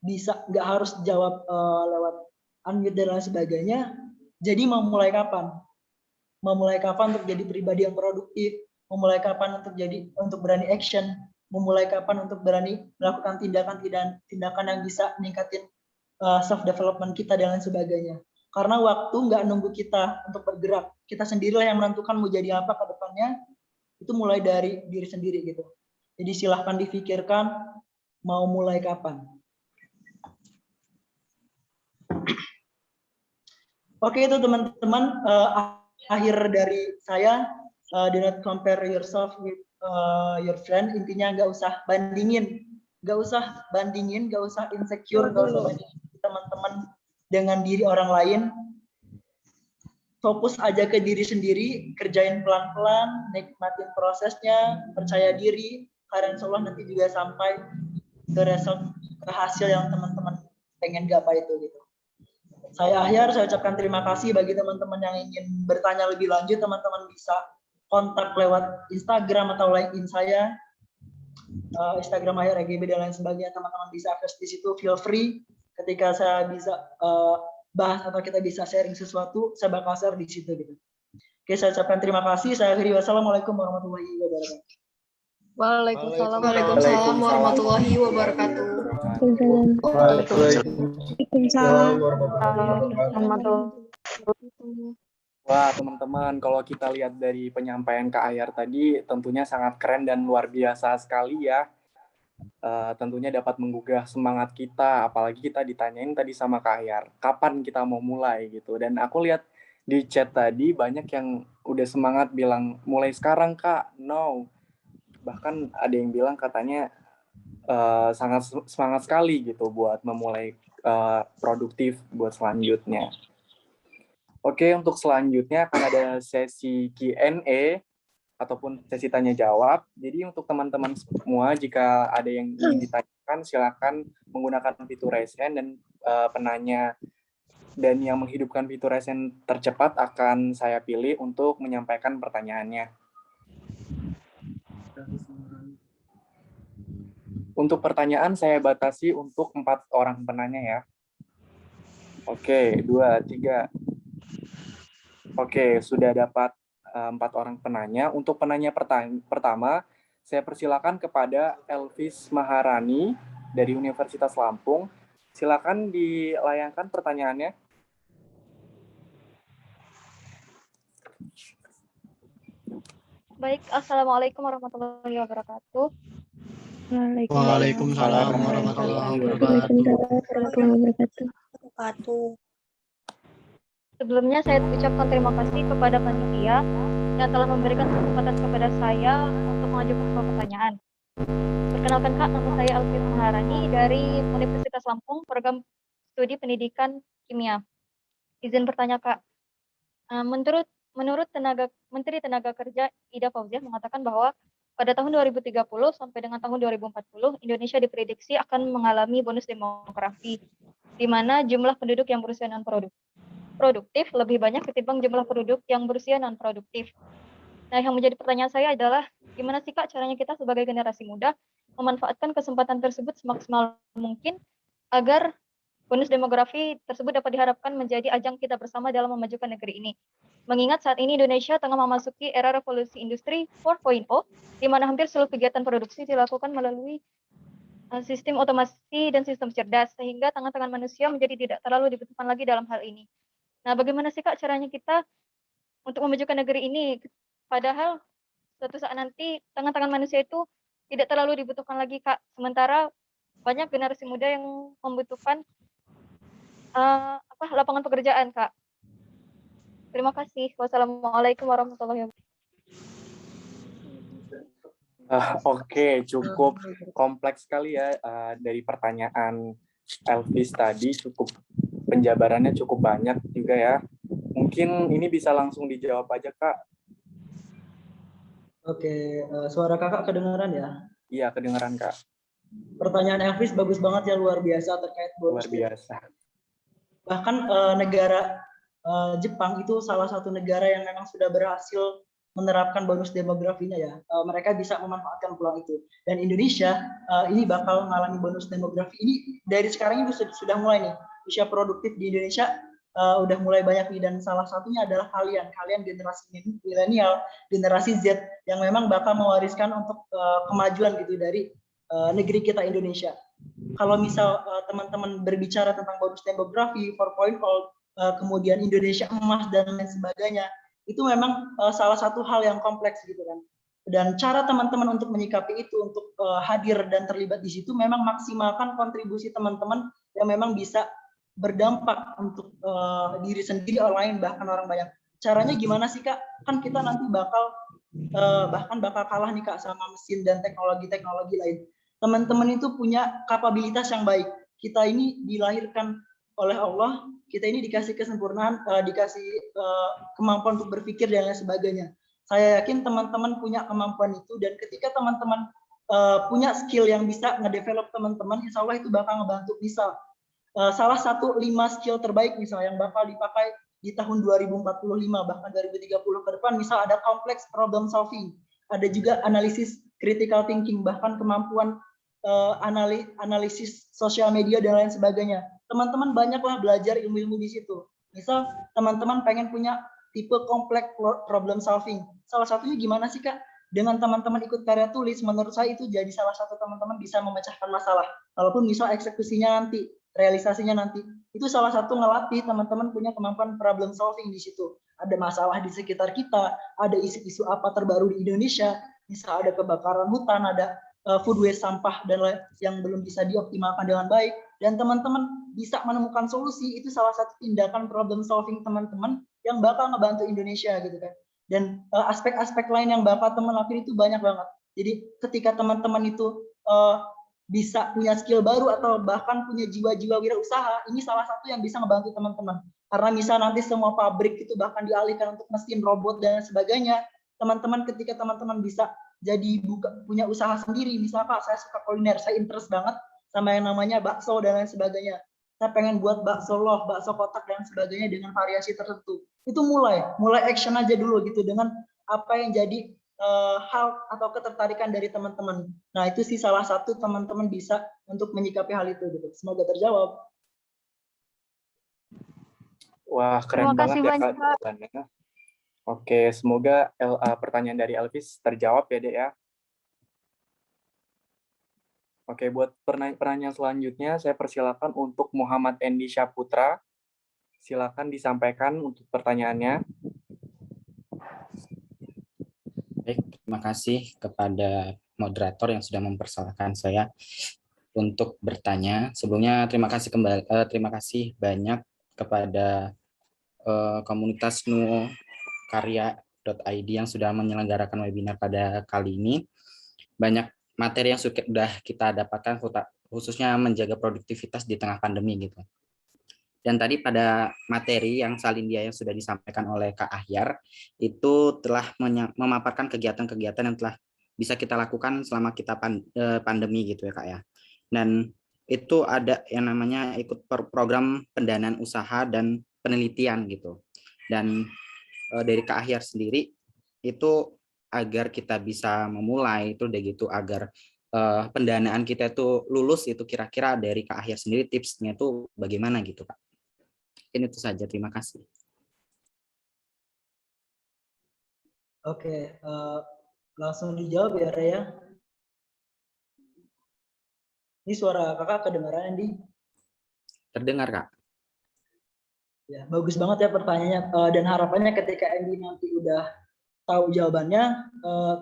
Speaker 2: Bisa, nggak harus jawab lewat unmute dan lain sebagainya. Jadi mau mulai kapan? Mau mulai kapan untuk jadi pribadi yang produktif? Mau mulai kapan untuk berani action? Mau mulai kapan untuk berani melakukan tindakan yang bisa meningkatin self development kita dan lain sebagainya. Karena waktu nggak nunggu kita untuk bergerak. Kita sendirilah yang menentukan mau jadi apa ke depannya. Itu mulai dari diri sendiri gitu. Jadi silahkan difikirkan mau mulai kapan. Oke, itu teman-teman akhir dari saya. Do not compare yourself with your friend. Intinya nggak usah bandingin, nggak usah insecure, nggak usah bandingin teman-teman dengan diri orang lain. Fokus aja ke diri sendiri, kerjain pelan-pelan, nikmatin prosesnya, percaya diri, karena insya Allah nanti juga sampai ke result, ke hasil yang teman-teman pengen gapai itu gitu. Saya ucapkan terima kasih bagi teman-teman yang ingin bertanya lebih lanjut, teman-teman bisa kontak lewat Instagram atau LinkedIn saya, Instagram Ahyar EGB dan lain sebagainya, teman-teman bisa akses di situ, feel free. Ketika saya bisa bahas atau kita bisa sharing sesuatu, saya bakal share di situ gitu. Oke, saya ucapkan terima kasih. Saya akhiri, wassalamualaikum warahmatullahi wabarakatuh.
Speaker 3: Waalaikumsalam
Speaker 7: warahmatullahi wabarakatuh.
Speaker 3: Waalaikumsalam warahmatullahi.
Speaker 1: Wah, teman-teman, kalau kita lihat dari penyampaian Kak Ahyar tadi, tentunya sangat keren dan luar biasa sekali ya. Tentunya dapat menggugah semangat kita, apalagi kita ditanyain tadi sama Kak Ahyar, kapan kita mau mulai gitu. Dan aku lihat di chat tadi banyak yang udah semangat bilang, mulai sekarang Kak, no. Bahkan ada yang bilang katanya sangat semangat sekali gitu buat memulai produktif buat selanjutnya. Oke, untuk selanjutnya akan ada sesi Q&A ataupun sesi tanya jawab. Jadi untuk teman-teman semua, jika ada yang ingin ditanyakan, silakan menggunakan fitur raise hand, dan penanya dan yang menghidupkan fitur raise hand tercepat akan saya pilih untuk menyampaikan pertanyaannya. Untuk pertanyaan saya batasi untuk 4 orang penanya ya. Oke, 2, 3. Oke, sudah dapat 4 orang penanya. Untuk penanya pertama, Saya persilakan kepada Elvis Maharani dari Universitas Lampung. Silakan dilayangkan pertanyaannya.
Speaker 3: Baik, Assalamualaikum warahmatullahi wabarakatuh.
Speaker 6: Waalaikumsalam warahmatullahi wabarakatuh.
Speaker 3: Sebelumnya saya ucapkan terima kasih kepada panitia yang telah memberikan kesempatan kepada saya untuk mengajukan sebuah pertanyaan. Perkenalkan Kak, nama saya Elvis Maharani dari Universitas Lampung, program studi pendidikan kimia. Izin bertanya Kak, menurut Menteri Tenaga Kerja Ida Fauziah mengatakan bahwa pada tahun 2030 sampai dengan tahun 2040, Indonesia diprediksi akan mengalami bonus demografi, di mana jumlah penduduk yang berusia non-produktif lebih banyak ketimbang jumlah penduduk yang berusia non-produktif. Nah, yang menjadi pertanyaan saya adalah, gimana sih Kak caranya kita sebagai generasi muda memanfaatkan kesempatan tersebut semaksimal mungkin agar bonus demografi tersebut dapat diharapkan menjadi ajang kita bersama dalam memajukan negeri ini. Mengingat saat ini Indonesia tengah memasuki era revolusi industri 4.0, di mana hampir seluruh kegiatan produksi dilakukan melalui sistem otomasi dan sistem cerdas, sehingga tangan-tangan manusia menjadi tidak terlalu dibutuhkan lagi dalam hal ini. Nah, bagaimana sih Kak caranya kita untuk memajukan negeri ini? Padahal suatu saat nanti tangan-tangan manusia itu tidak terlalu dibutuhkan lagi Kak. Sementara banyak generasi muda yang membutuhkan lapangan pekerjaan Kak. Terima kasih. Wassalamualaikum warahmatullahi wabarakatuh.
Speaker 1: Oke, cukup kompleks sekali ya dari pertanyaan Elvis tadi, penjabarannya cukup banyak juga ya. Mungkin ini bisa langsung dijawab aja Kak.
Speaker 2: Oke, suara kakak kedengaran ya?
Speaker 1: Iya, kedengaran Kak.
Speaker 2: Pertanyaan Elvis bagus banget ya, luar biasa terkait bonus.
Speaker 1: Luar biasa.
Speaker 2: Bahkan negara Jepang itu salah satu negara yang memang sudah berhasil menerapkan bonus demografinya ya. Mereka bisa memanfaatkan peluang itu. Dan Indonesia ini bakal mengalami bonus demografi ini dari sekarang itu sudah mulai nih. Usia produktif di Indonesia udah mulai banyak nih, dan salah satunya adalah kalian generasi milenial, generasi Z yang memang bakal mewariskan untuk kemajuan gitu dari negeri kita Indonesia. Kalau misal teman-teman berbicara tentang bonus demografi 4.0, kemudian Indonesia emas dan lain sebagainya, itu memang salah satu hal yang kompleks gitu kan. Dan cara teman-teman untuk menyikapi itu, untuk hadir dan terlibat di situ, memang maksimalkan kontribusi teman-teman yang memang bisa berdampak untuk diri sendiri, orang lain, bahkan orang banyak. Caranya gimana sih Kak? Kan kita nanti bakal kalah nih Kak sama mesin dan teknologi lain. Teman-teman itu punya kapabilitas yang baik. Kita ini dilahirkan oleh Allah, kita ini dikasih kesempurnaan, dikasih kemampuan untuk berpikir dan lain sebagainya. Saya yakin teman-teman punya kemampuan itu, dan ketika teman-teman punya skill yang bisa ngedevelop teman-teman, insya Allah itu bakal ngebantu. Misal salah satu 5 skill terbaik misal yang bakal dipakai di tahun 2045 bahkan 2030 ke depan, misal ada complex problem solving, ada juga analisis critical thinking, bahkan kemampuan analisis sosial media dan lain sebagainya. Teman-teman banyaklah belajar ilmu-ilmu di situ. Misal teman-teman pengen punya tipe complex problem solving, salah satunya gimana sih Kak? Dengan teman-teman ikut karya tulis, menurut saya itu jadi salah satu teman-teman bisa memecahkan masalah. Walaupun misal eksekusinya nanti, realisasinya nanti, itu salah satu ngelatih teman-teman punya kemampuan problem solving di situ. Ada masalah di sekitar kita, ada isu-isu apa terbaru di Indonesia, misal ada kebakaran hutan, ada food waste, sampah dan lain yang belum bisa dioptimalkan dengan baik, dan teman-teman bisa menemukan solusi, itu salah satu tindakan problem solving teman-teman yang bakal ngebantu Indonesia gitu kan. Dan aspek-aspek lain yang bakal teman lakuin itu banyak banget. Jadi ketika teman-teman itu bisa punya skill baru atau bahkan punya jiwa-jiwa wirausaha, ini salah satu yang bisa ngebantu teman-teman. Karena misal nanti semua pabrik itu bahkan dialihkan untuk mesin, robot dan sebagainya, teman-teman ketika teman-teman bisa jadi punya usaha sendiri, misal Pak saya suka kuliner, saya interest banget sama yang namanya bakso dan lain sebagainya, saya pengen buat bakso loaf, bakso kotak dan sebagainya dengan variasi tertentu, itu mulai action aja dulu gitu dengan apa yang jadi hal atau ketertarikan dari teman-teman. Nah itu sih salah satu teman-teman bisa untuk menyikapi hal itu gitu. Semoga terjawab.
Speaker 1: Wah, keren banget ya Kak jawabannya. Oke, semoga pertanyaan dari Elvis terjawab ya Dek ya. Oke, buat pertanyaan selanjutnya, saya persilakan untuk Muhammad Endi Syaputra. Silakan disampaikan untuk pertanyaannya.
Speaker 8: Baik, terima kasih kepada moderator yang sudah mempersilahkan saya untuk bertanya. Sebelumnya terima kasih banyak kepada komunitas nukarya.id yang sudah menyelenggarakan webinar pada kali ini. Banyak materi yang sudah kita dapatkan, khususnya menjaga produktivitas di tengah pandemi gitu. Dan tadi pada materi yang salindia yang sudah disampaikan oleh Kak Ahyar, itu telah memaparkan kegiatan-kegiatan yang telah bisa kita lakukan selama kita pandemi gitu ya Kak ya. Dan itu ada yang namanya ikut program pendanaan usaha dan penelitian gitu. Dan dari Kak Ahyar sendiri itu agar kita bisa memulai itu udah gitu, agar pendanaan kita itu lulus, itu kira-kira dari Kak Ahyar sendiri tipsnya itu bagaimana gitu Kak? Ini itu saja, terima kasih.
Speaker 2: Oke, langsung dijawab ya Raya. Ini suara kakak kedengaran Andi?
Speaker 8: Terdengar Kak.
Speaker 2: Ya, bagus banget ya pertanyaannya. Dan harapannya ketika Andi nanti udah tahu jawabannya,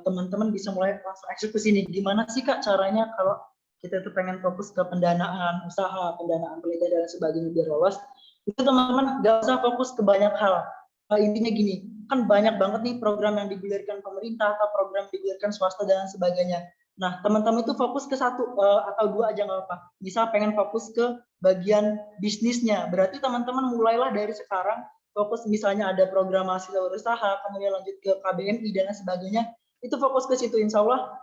Speaker 2: teman-teman bisa mulai langsung eksekusi nih. Gimana sih Kak caranya kalau kita tuh pengen fokus ke pendanaan usaha, pendanaan penelitian dan sebagainya biar lolos? Itu teman-teman nggak usah fokus ke banyak hal. Intinya gini, kan banyak banget nih program yang digulirkan pemerintah atau program digulirkan swasta dan sebagainya. Nah, teman-teman itu fokus ke satu atau dua aja nggak apa. Misal pengen fokus ke bagian bisnisnya, berarti teman-teman mulailah dari sekarang fokus, misalnya ada program mahasiswa usaha, kemudian lanjut ke KBMI dan sebagainya, itu fokus ke situ. Insya Allah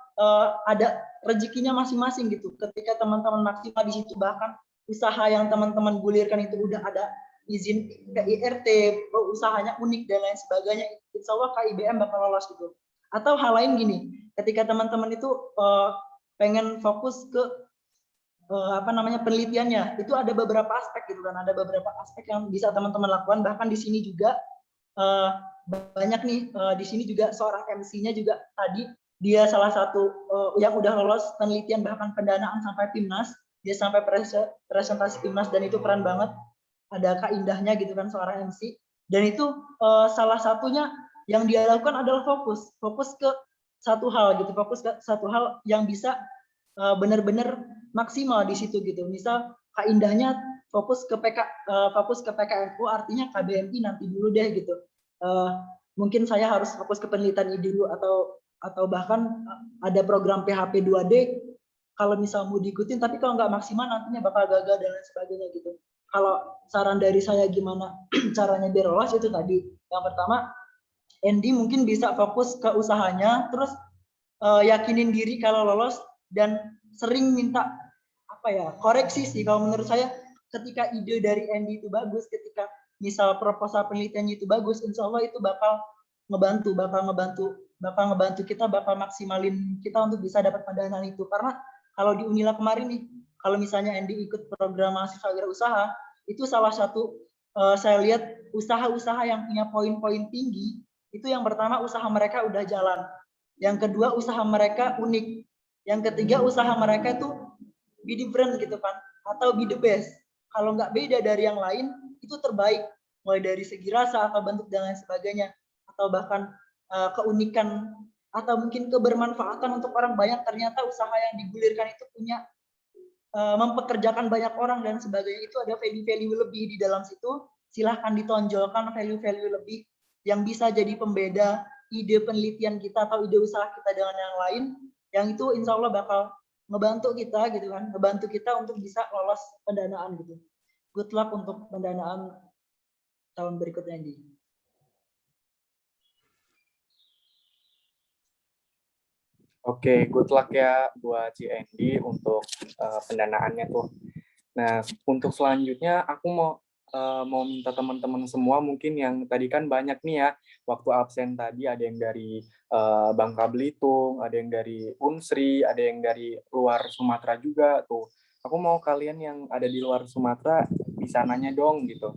Speaker 2: ada rezekinya masing-masing gitu. Ketika teman-teman maksimal di situ, bahkan usaha yang teman-teman gulirkan itu udah ada izin ke IRT, usahanya unik dan lain sebagainya, insya Allah KIBM bakal lolos gitu. Atau hal lain gini, ketika teman-teman itu pengen fokus ke penelitiannya, itu ada beberapa aspek gitu kan, ada beberapa aspek yang bisa teman-teman lakukan. Bahkan di sini juga banyak nih, di sini juga seorang MC-nya juga tadi dia salah satu yang udah lolos penelitian bahkan pendanaan sampai PIMNAS, dia sampai presentasi PIMNAS dan itu keren banget. Ada Kak Indahnya gitu kan, seorang MC, dan itu salah satunya yang dia lakukan adalah fokus ke satu hal gitu, fokus ke satu hal yang bisa benar-benar maksimal di situ gitu. Misal Kak Indahnya fokus ke PKFU, artinya KBMI nanti dulu deh gitu. Mungkin saya harus fokus ke penelitian ini dulu, atau bahkan ada program PHP 2D, kalau misal mau diikutin tapi kalau nggak maksimal nantinya bakal gagal dan lain sebagainya gitu. Kalau saran dari saya gimana caranya biar lolos, itu tadi yang pertama, Andy mungkin bisa fokus ke usahanya, terus yakinin diri kalau lolos, dan sering minta koreksi sih kalau menurut saya. Ketika ide dari Andy itu bagus, ketika misal proposal penelitiannya itu bagus, insya Allah itu bakal ngebantu kita, bakal maksimalin kita untuk bisa dapat pendanaan itu. Karena kalau di Unila kemarin nih, kalau misalnya Andy ikut program mahasiswa wirausaha, itu salah satu saya lihat usaha-usaha yang punya poin-poin tinggi, itu yang pertama usaha mereka udah jalan, yang kedua usaha mereka unik, yang ketiga usaha mereka itu be different gitu kan, atau be the best. Kalau nggak beda dari yang lain, itu terbaik, mulai dari segi rasa atau bentuk dan lain sebagainya, atau bahkan keunikan atau mungkin kebermanfaatan untuk orang banyak. Ternyata usaha yang digulirkan itu punya mempekerjakan banyak orang dan sebagainya, itu ada value-value lebih di dalam situ. Silahkan ditonjolkan value-value lebih yang bisa jadi pembeda ide penelitian kita atau ide usaha kita dengan yang lain, yang itu insya Allah bakal ngebantu kita gitu kan, ngebantu kita untuk bisa lolos pendanaan gitu. Good luck untuk pendanaan tahun berikutnya ini.
Speaker 1: Oke, good luck ya buat Ci Andy untuk pendanaannya tuh. Nah, untuk selanjutnya aku mau minta teman-teman semua mungkin yang tadi kan banyak nih ya waktu absen tadi, ada yang dari Bangka Belitung, ada yang dari Unsri, ada yang dari luar Sumatera juga tuh. Aku mau kalian yang ada di luar Sumatera bisa nanya dong gitu.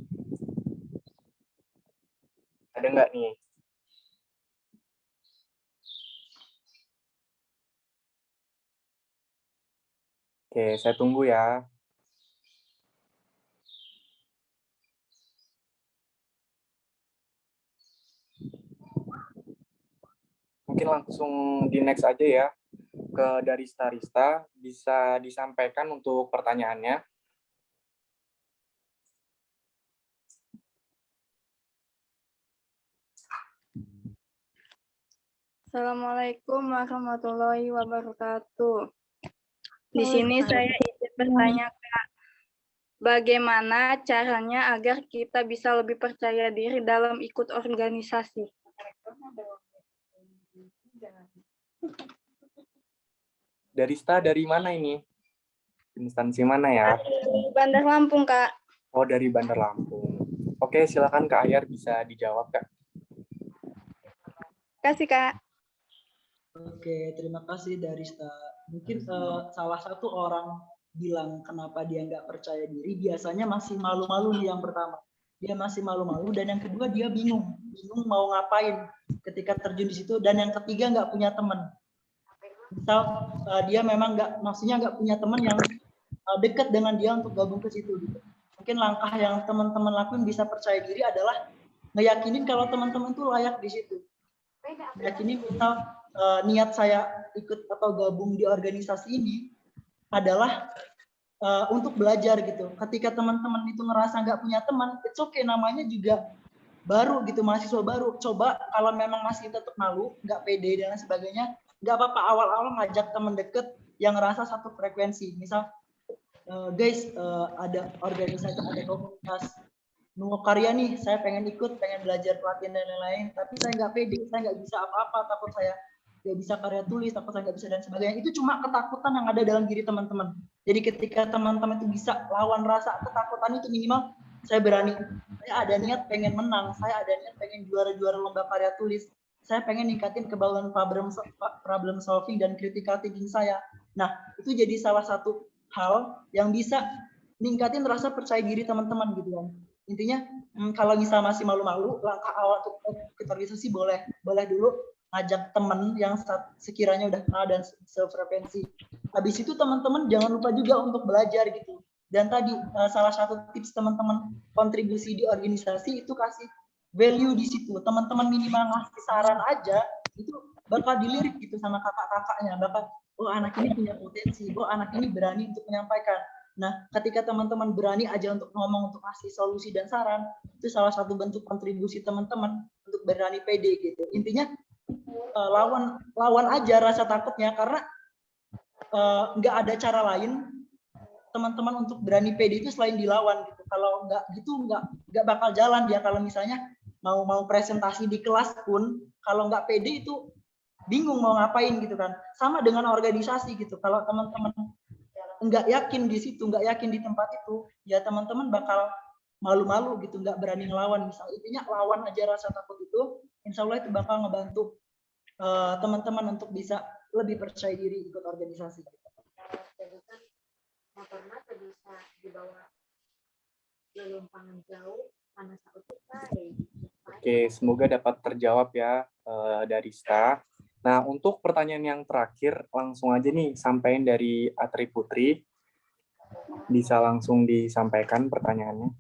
Speaker 1: Ada nggak nih? Oke, saya tunggu ya. Mungkin langsung di next aja ya. Ke dari Starista, bisa disampaikan untuk pertanyaannya.
Speaker 9: Assalamualaikum warahmatullahi wabarakatuh. Di sini saya ingin bertanya, Kak, bagaimana caranya agar kita bisa lebih percaya diri dalam ikut organisasi?
Speaker 1: Dari Sta, dari mana ini? Instansi mana ya?
Speaker 9: Bandar Lampung, Kak.
Speaker 1: Oh, dari Bandar Lampung. Oke, silakan Kak Ayar bisa dijawab, Kak.
Speaker 9: Kasih, Kak.
Speaker 2: Oke, terima kasih Darista. Mungkin salah satu orang bilang kenapa dia nggak percaya diri, biasanya masih malu-malu nih yang pertama. Dia masih malu-malu, dan yang kedua dia bingung mau ngapain ketika terjun di situ, dan yang ketiga nggak punya teman. Misal dia memang maksudnya nggak punya teman yang dekat dengan dia untuk gabung ke situ. Gitu. Mungkin langkah yang teman-teman lakuin bisa percaya diri adalah ngeyakinin kalau teman-teman tuh layak di situ. Yakinin misal niat saya ikut atau gabung di organisasi ini adalah untuk belajar gitu. Ketika teman-teman itu ngerasa nggak punya teman, it's okay, namanya juga baru gitu, mahasiswa baru. Coba kalau memang masih tetap malu, nggak pede dan sebagainya, nggak apa-apa, awal-awal ngajak teman deket yang ngerasa satu frekuensi. Misal, guys, ada organisasi, ada komunitas Nunggu Karya nih, saya pengen ikut, pengen belajar pelatihan dan lain-lain, tapi saya nggak pede, saya nggak bisa apa-apa, takut saya nggak bisa karya tulis, takut saya nggak bisa dan sebagainya. Itu cuma ketakutan yang ada dalam diri teman-teman. Jadi ketika teman-teman itu bisa lawan rasa ketakutan itu, minimal saya berani, saya ada niat pengen menang, saya ada niat pengen juara-juara lomba karya tulis, saya pengen ningkatin kebauan problem solving dan critical thinking saya. Nah, itu jadi salah satu hal yang bisa ningkatin rasa percaya diri teman-teman gitu kan. Intinya kalau misal masih malu-malu, langkah awal untuk ikut organisasi boleh dulu ngajak teman yang sekiranya udah kenal dan sefrekuensi. Habis itu teman-teman jangan lupa juga untuk belajar gitu. Dan tadi salah satu tips teman-teman kontribusi di organisasi itu kasih value di situ. Teman-teman minimal ngasih saran aja itu bakal dilirik gitu sama kakak-kakaknya. Bakal, oh anak ini punya potensi, oh anak ini berani untuk menyampaikan. Nah, ketika teman-teman berani aja untuk ngomong, untuk kasih solusi dan saran, itu salah satu bentuk kontribusi teman-teman untuk berani pede gitu. Intinya lawan aja rasa takutnya, karena nggak ada cara lain teman-teman untuk berani pede itu selain dilawan gitu. Kalau nggak gitu nggak bakal jalan dia. Kalau misalnya mau presentasi di kelas pun kalau nggak pede itu bingung mau ngapain gitu kan. Sama dengan organisasi gitu. Kalau teman-teman nggak yakin di situ, nggak yakin di tempat itu, ya teman-teman bakal malu-malu gitu, nggak berani ngelawan. Misal intinya lawan aja rasa takut itu, insya Allah itu bakal ngebantu teman-teman untuk bisa lebih percaya diri ikut organisasi.
Speaker 10: Bisa dibawa lelumpangan jauh mana saat kita.
Speaker 1: Oke, semoga dapat terjawab ya dari Sta. Nah, untuk pertanyaan yang terakhir, langsung aja nih sampaikan dari Atri Putri. Bisa langsung disampaikan pertanyaannya.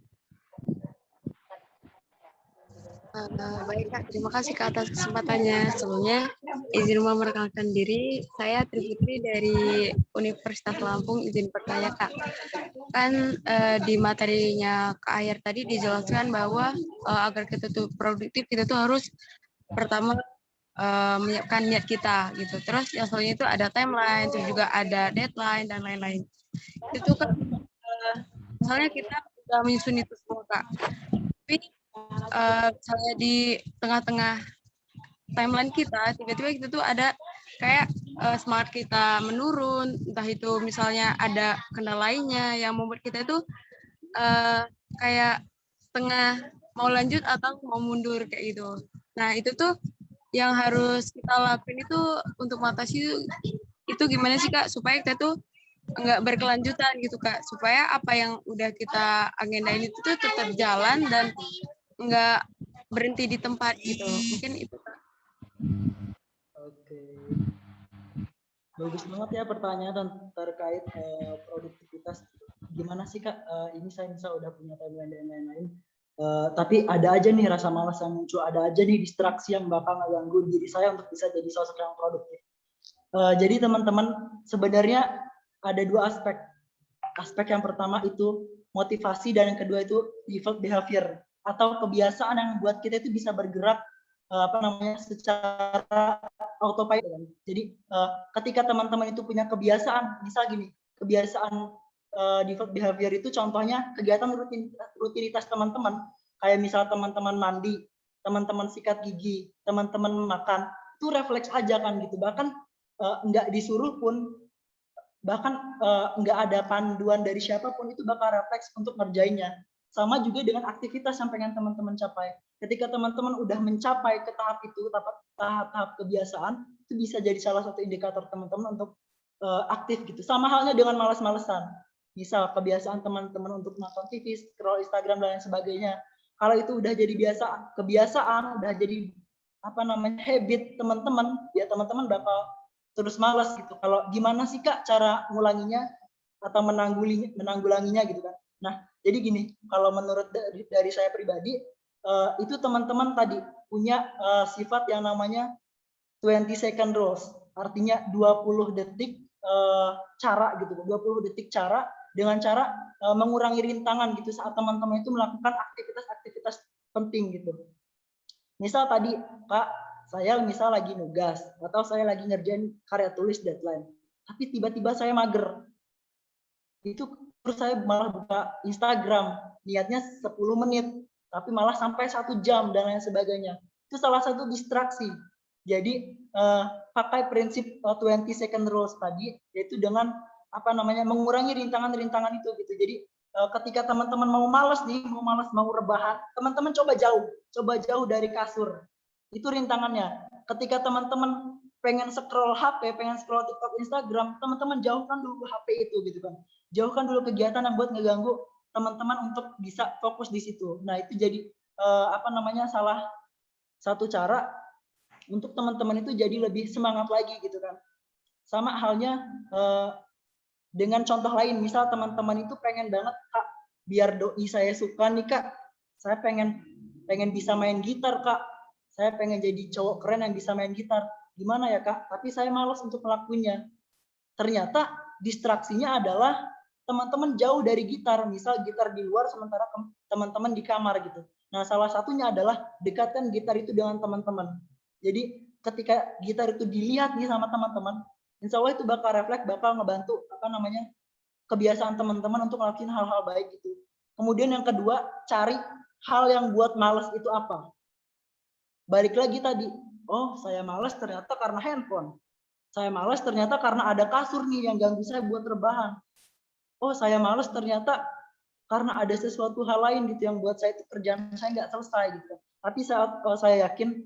Speaker 4: Baik Kak, terima kasih Kak atas kesempatannya. Sebelumnya izin memperkenalkan diri, saya Atri Putri dari Universitas Lampung. Izin bertanya Kak, kan di materinya Kak Ayar tadi dijelaskan bahwa agar kita tuh produktif, kita tuh harus pertama menyiapkan niat kita gitu. Terus yang selanjutnya itu ada timeline, terus juga ada deadline dan lain-lain. Itu kan misalnya kita sudah menyusun itu semua Kak. Tapi misalnya di tengah-tengah timeline kita, tiba-tiba kita tuh ada kayak semangat kita menurun, entah itu misalnya ada kendala lainnya yang membuat kita itu kayak setengah mau lanjut atau mau mundur kayak gitu. Nah itu tuh yang harus kita lakuin itu untuk mengatasi itu gimana sih Kak, supaya kita tuh nggak berkelanjutan gitu Kak, supaya apa yang udah kita agendain itu tuh tetap jalan dan nggak berhenti di tempat gitu. Mungkin itu Kak.
Speaker 2: Oke. Bagus banget ya pertanyaan terkait produktivitas. Gimana sih Kak? Ini saya misal udah punya timeline dan lain-lain. Tapi ada aja nih rasa malas yang muncul, ada aja nih distraksi yang bakal ngeganggu diri saya untuk bisa jadi sosok yang produktif. Jadi teman-teman, sebenarnya ada dua aspek. Aspek yang pertama itu motivasi dan yang kedua itu default behavior atau kebiasaan yang buat kita itu bisa bergerak secara autopilot. Jadi ketika teman-teman itu punya kebiasaan, misal gini, kebiasaan default behavior itu contohnya kegiatan rutinitas teman-teman, kayak misal teman-teman mandi, teman-teman sikat gigi, teman-teman makan, itu refleks aja kan gitu. Bahkan nggak disuruh pun, bahkan nggak ada panduan dari siapapun, itu bakal refleks untuk ngerjainnya. Sama juga dengan aktivitas yang pengen teman-teman capai. Ketika teman-teman udah mencapai ke tahap itu, tahap kebiasaan, itu bisa jadi salah satu indikator teman-teman untuk aktif gitu. Sama halnya dengan malas-malesan. Misal kebiasaan teman-teman untuk nonton TV, scroll Instagram dan lain sebagainya. Kalau itu udah jadi kebiasaan, udah jadi habit teman-teman, ya teman-teman bakal terus malas gitu. Kalau gimana sih Kak cara ngulanginya atau menanggulanginya gitu kan. Nah, jadi gini, kalau menurut dari saya pribadi, itu teman-teman tadi punya sifat yang namanya 20 second rules. Artinya 20 detik cara gitu, 20 detik cara dengan cara mengurangi rintangan gitu saat teman-teman itu melakukan aktivitas-aktivitas penting gitu. Misal tadi, Kak, saya misal lagi nugas atau saya lagi ngerjain karya tulis deadline, tapi tiba-tiba saya mager. Itu terus saya malah buka Instagram, niatnya 10 menit, tapi malah sampai 1 jam dan lain sebagainya. Itu salah satu distraksi. Jadi pakai prinsip 20 second rules tadi, yaitu dengan mengurangi rintangan-rintangan itu gitu. Jadi ketika teman-teman mau malas, mau rebahan, teman-teman coba jauh dari kasur. Itu rintangannya. Ketika teman-teman pengen scroll HP, pengen scroll TikTok, Instagram, teman-teman jauhkan dulu HP itu gitu kan. Jauhkan dulu kegiatan yang buat ngeganggu teman-teman untuk bisa fokus di situ. Nah, itu jadi salah satu cara untuk teman-teman itu jadi lebih semangat lagi gitu kan. Sama halnya dengan contoh lain, misal teman-teman itu pengen banget, Kak, biar doi saya suka nih Kak, saya pengen bisa main gitar Kak, saya pengen jadi cowok keren yang bisa main gitar. Gimana ya Kak? Tapi saya malas untuk melakukannya. Ternyata distraksinya adalah teman-teman jauh dari gitar, misal gitar di luar sementara teman-teman di kamar gitu. Nah, salah satunya adalah dekatkan gitar itu dengan teman-teman. Jadi ketika gitar itu dilihat nih sama teman-teman, insya Allah itu bakal refleks, bakal ngebantu kebiasaan teman-teman untuk melakukan hal-hal baik gitu. Kemudian yang kedua, cari hal yang buat malas itu apa. Balik lagi tadi, oh saya malas ternyata karena handphone. Saya malas ternyata karena ada kasur nih yang ganggu saya buat rebahan. Oh saya malas ternyata karena ada sesuatu hal lain gitu yang buat saya itu kerjaan saya nggak selesai gitu. Tapi saya yakin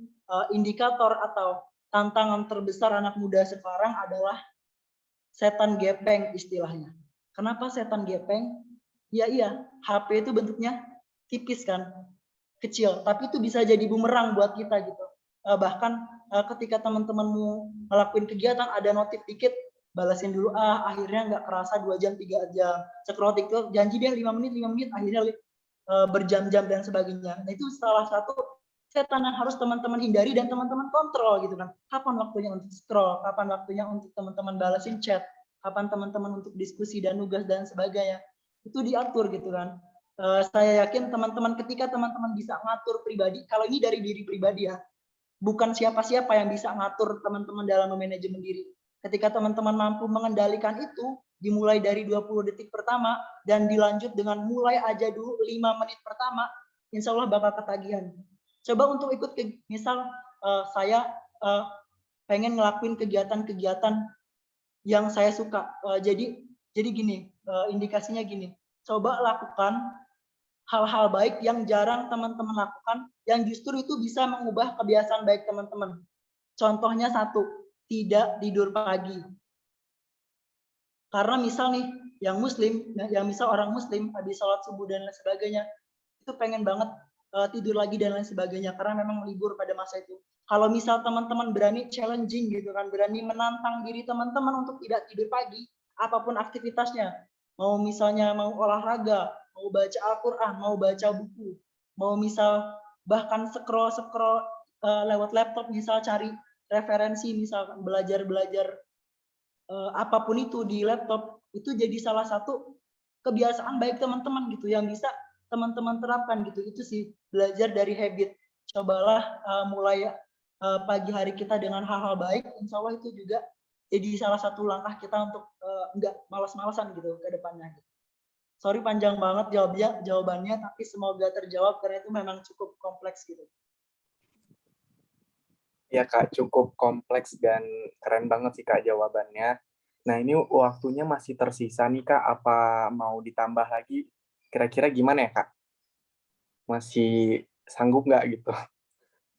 Speaker 2: indikator atau tantangan terbesar anak muda sekarang adalah setan gepeng istilahnya. Kenapa setan gepeng? Iya, HP itu bentuknya tipis kan, kecil, tapi itu bisa jadi bumerang buat kita gitu. Bahkan ketika teman-teman mau ngelakuin kegiatan, ada notif dikit, balasin dulu, akhirnya nggak kerasa 2 jam, 3 jam. Scroll TikTok, janji deh 5 menit, akhirnya berjam-jam dan sebagainya. Nah itu salah satu setan yang harus teman-teman hindari dan teman-teman kontrol gitu kan. Kapan waktunya untuk scroll, kapan waktunya untuk teman-teman balasin chat, kapan teman-teman untuk diskusi dan nugas dan sebagainya. Itu diatur gitu kan. Saya yakin teman-teman ketika teman-teman bisa ngatur pribadi, kalau ini dari diri pribadi ya, bukan siapa-siapa yang bisa ngatur teman-teman dalam manajemen diri. Ketika teman-teman mampu mengendalikan itu, dimulai dari 20 detik pertama dan dilanjut dengan mulai aja dulu 5 menit pertama, insya Allah bakal ketagihan. Coba untuk ikut misal saya pengen ngelakuin kegiatan-kegiatan yang saya suka. Jadi gini, indikasinya gini, coba lakukan hal-hal baik yang jarang teman-teman lakukan, yang justru itu bisa mengubah kebiasaan baik teman-teman. Contohnya 1, tidak tidur pagi. Karena misal nih, yang misal orang muslim, habis sholat subuh dan lain sebagainya, itu pengen banget tidur lagi dan lain sebagainya, karena memang libur pada masa itu. kalau misal teman-teman berani challenging gitu kan, berani menantang diri teman-teman untuk tidak tidur pagi, apapun aktivitasnya, mau misalnya mau olahraga, mau baca Al-Quran, mau baca buku, mau misal bahkan scroll lewat laptop, misal cari referensi, misalkan belajar apapun itu di laptop, itu jadi salah satu kebiasaan baik teman-teman gitu yang bisa teman-teman terapkan gitu. Itu sih, belajar dari habit. Cobalah mulai pagi hari kita dengan hal-hal baik, insya Allah itu juga jadi salah satu langkah kita untuk enggak malas-malasan gitu ke depannya. Sorry panjang banget jawabannya, tapi semoga terjawab karena itu memang cukup kompleks gitu.
Speaker 1: Ya Kak, cukup kompleks dan keren banget sih Kak jawabannya. Nah ini waktunya masih tersisa nih Kak, apa mau ditambah lagi? Kira-kira gimana ya Kak? Masih sanggup nggak gitu?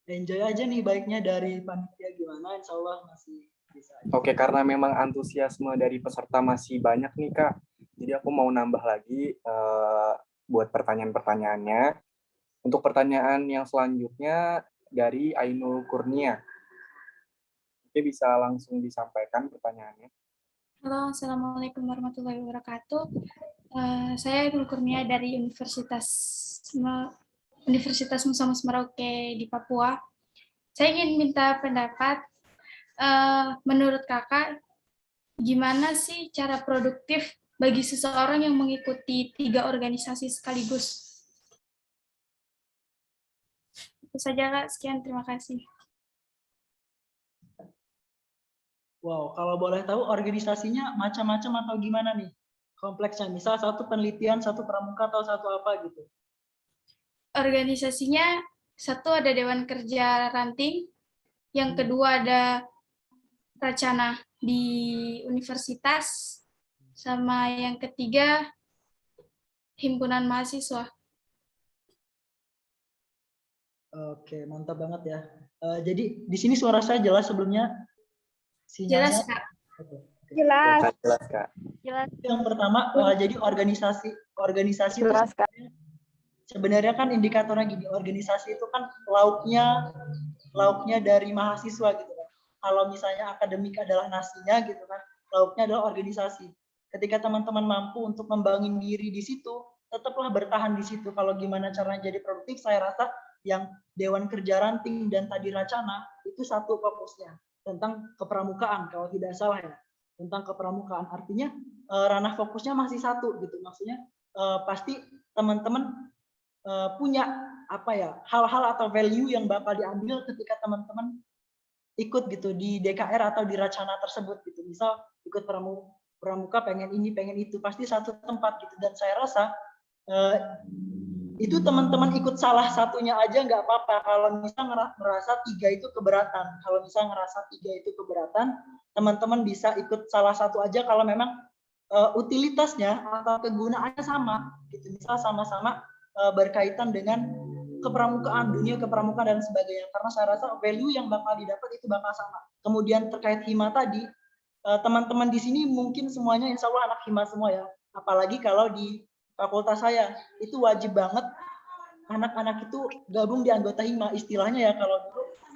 Speaker 2: Enjoy aja nih baiknya dari panitia gimana, insya Allah masih bisa.
Speaker 1: Oke, karena memang antusiasme dari peserta masih banyak nih Kak, jadi aku mau nambah lagi buat pertanyaan-pertanyaannya. Untuk pertanyaan yang selanjutnya dari Ainul Kurnia. Oke, bisa langsung disampaikan pertanyaannya.
Speaker 11: Halo, Assalamualaikum warahmatullahi wabarakatuh. Saya Ainul Kurnia dari Universitas Musa Mus Merauke di Papua. Saya ingin minta pendapat, menurut kakak, gimana sih cara produktif bagi seseorang yang mengikuti 3 organisasi sekaligus? Itu saja Kak, sekian, terima kasih.
Speaker 2: Wow, kalau boleh tahu organisasinya macam-macam atau gimana nih? Kompleksnya, misal satu penelitian, satu pramuka, atau satu apa gitu?
Speaker 11: Organisasinya, satu ada Dewan Kerja Ranting, yang kedua ada Racana di universitas, sama yang ketiga Himpunan Mahasiswa.
Speaker 2: Oke, mantap banget ya. Jadi di sini suara saya jelas sebelumnya? Sinyalnya?
Speaker 11: Jelas Kak.
Speaker 9: Jelas.
Speaker 1: Jelas Kak.
Speaker 3: Jelas.
Speaker 2: Yang pertama, jadi organisasi
Speaker 9: Jelas, Kak.
Speaker 2: Sebenarnya kan indikatornya gini, organisasi itu kan lauknya dari mahasiswa gitu kan. Kalau misalnya akademik adalah nasinya gitu kan, lauknya adalah organisasi. Ketika teman-teman mampu untuk membangun diri di situ, tetaplah bertahan di situ. Kalau gimana caranya jadi produktif, saya rasa yang Dewan Kerja Ranting dan tadi Racana itu satu fokusnya tentang kepramukaan, kalau tidak salah ya, tentang kepramukaan. Artinya ranah fokusnya masih satu gitu. Maksudnya pasti teman-teman punya apa ya, hal-hal atau value yang bakal diambil ketika teman-teman ikut gitu di DKR atau di Racana tersebut gitu. Misal ikut pramuka pengen ini pengen itu, pasti satu tempat gitu. Dan saya rasa itu teman-teman ikut salah satunya aja nggak apa-apa. Kalau misal ngerasa 3 itu keberatan, kalau misal ngerasa 3 itu keberatan, teman-teman bisa ikut salah satu aja kalau memang utilitasnya atau kegunaannya sama gitu. Misal sama-sama berkaitan dengan kepramukaan, dunia kepramukaan dan sebagainya. Karena saya rasa value yang bakal didapat itu bakal sama. Kemudian terkait hima tadi, teman-teman di sini mungkin semuanya insya Allah anak hima semua ya. Apalagi kalau di fakultas saya itu wajib banget anak-anak itu gabung di anggota hima, istilahnya ya.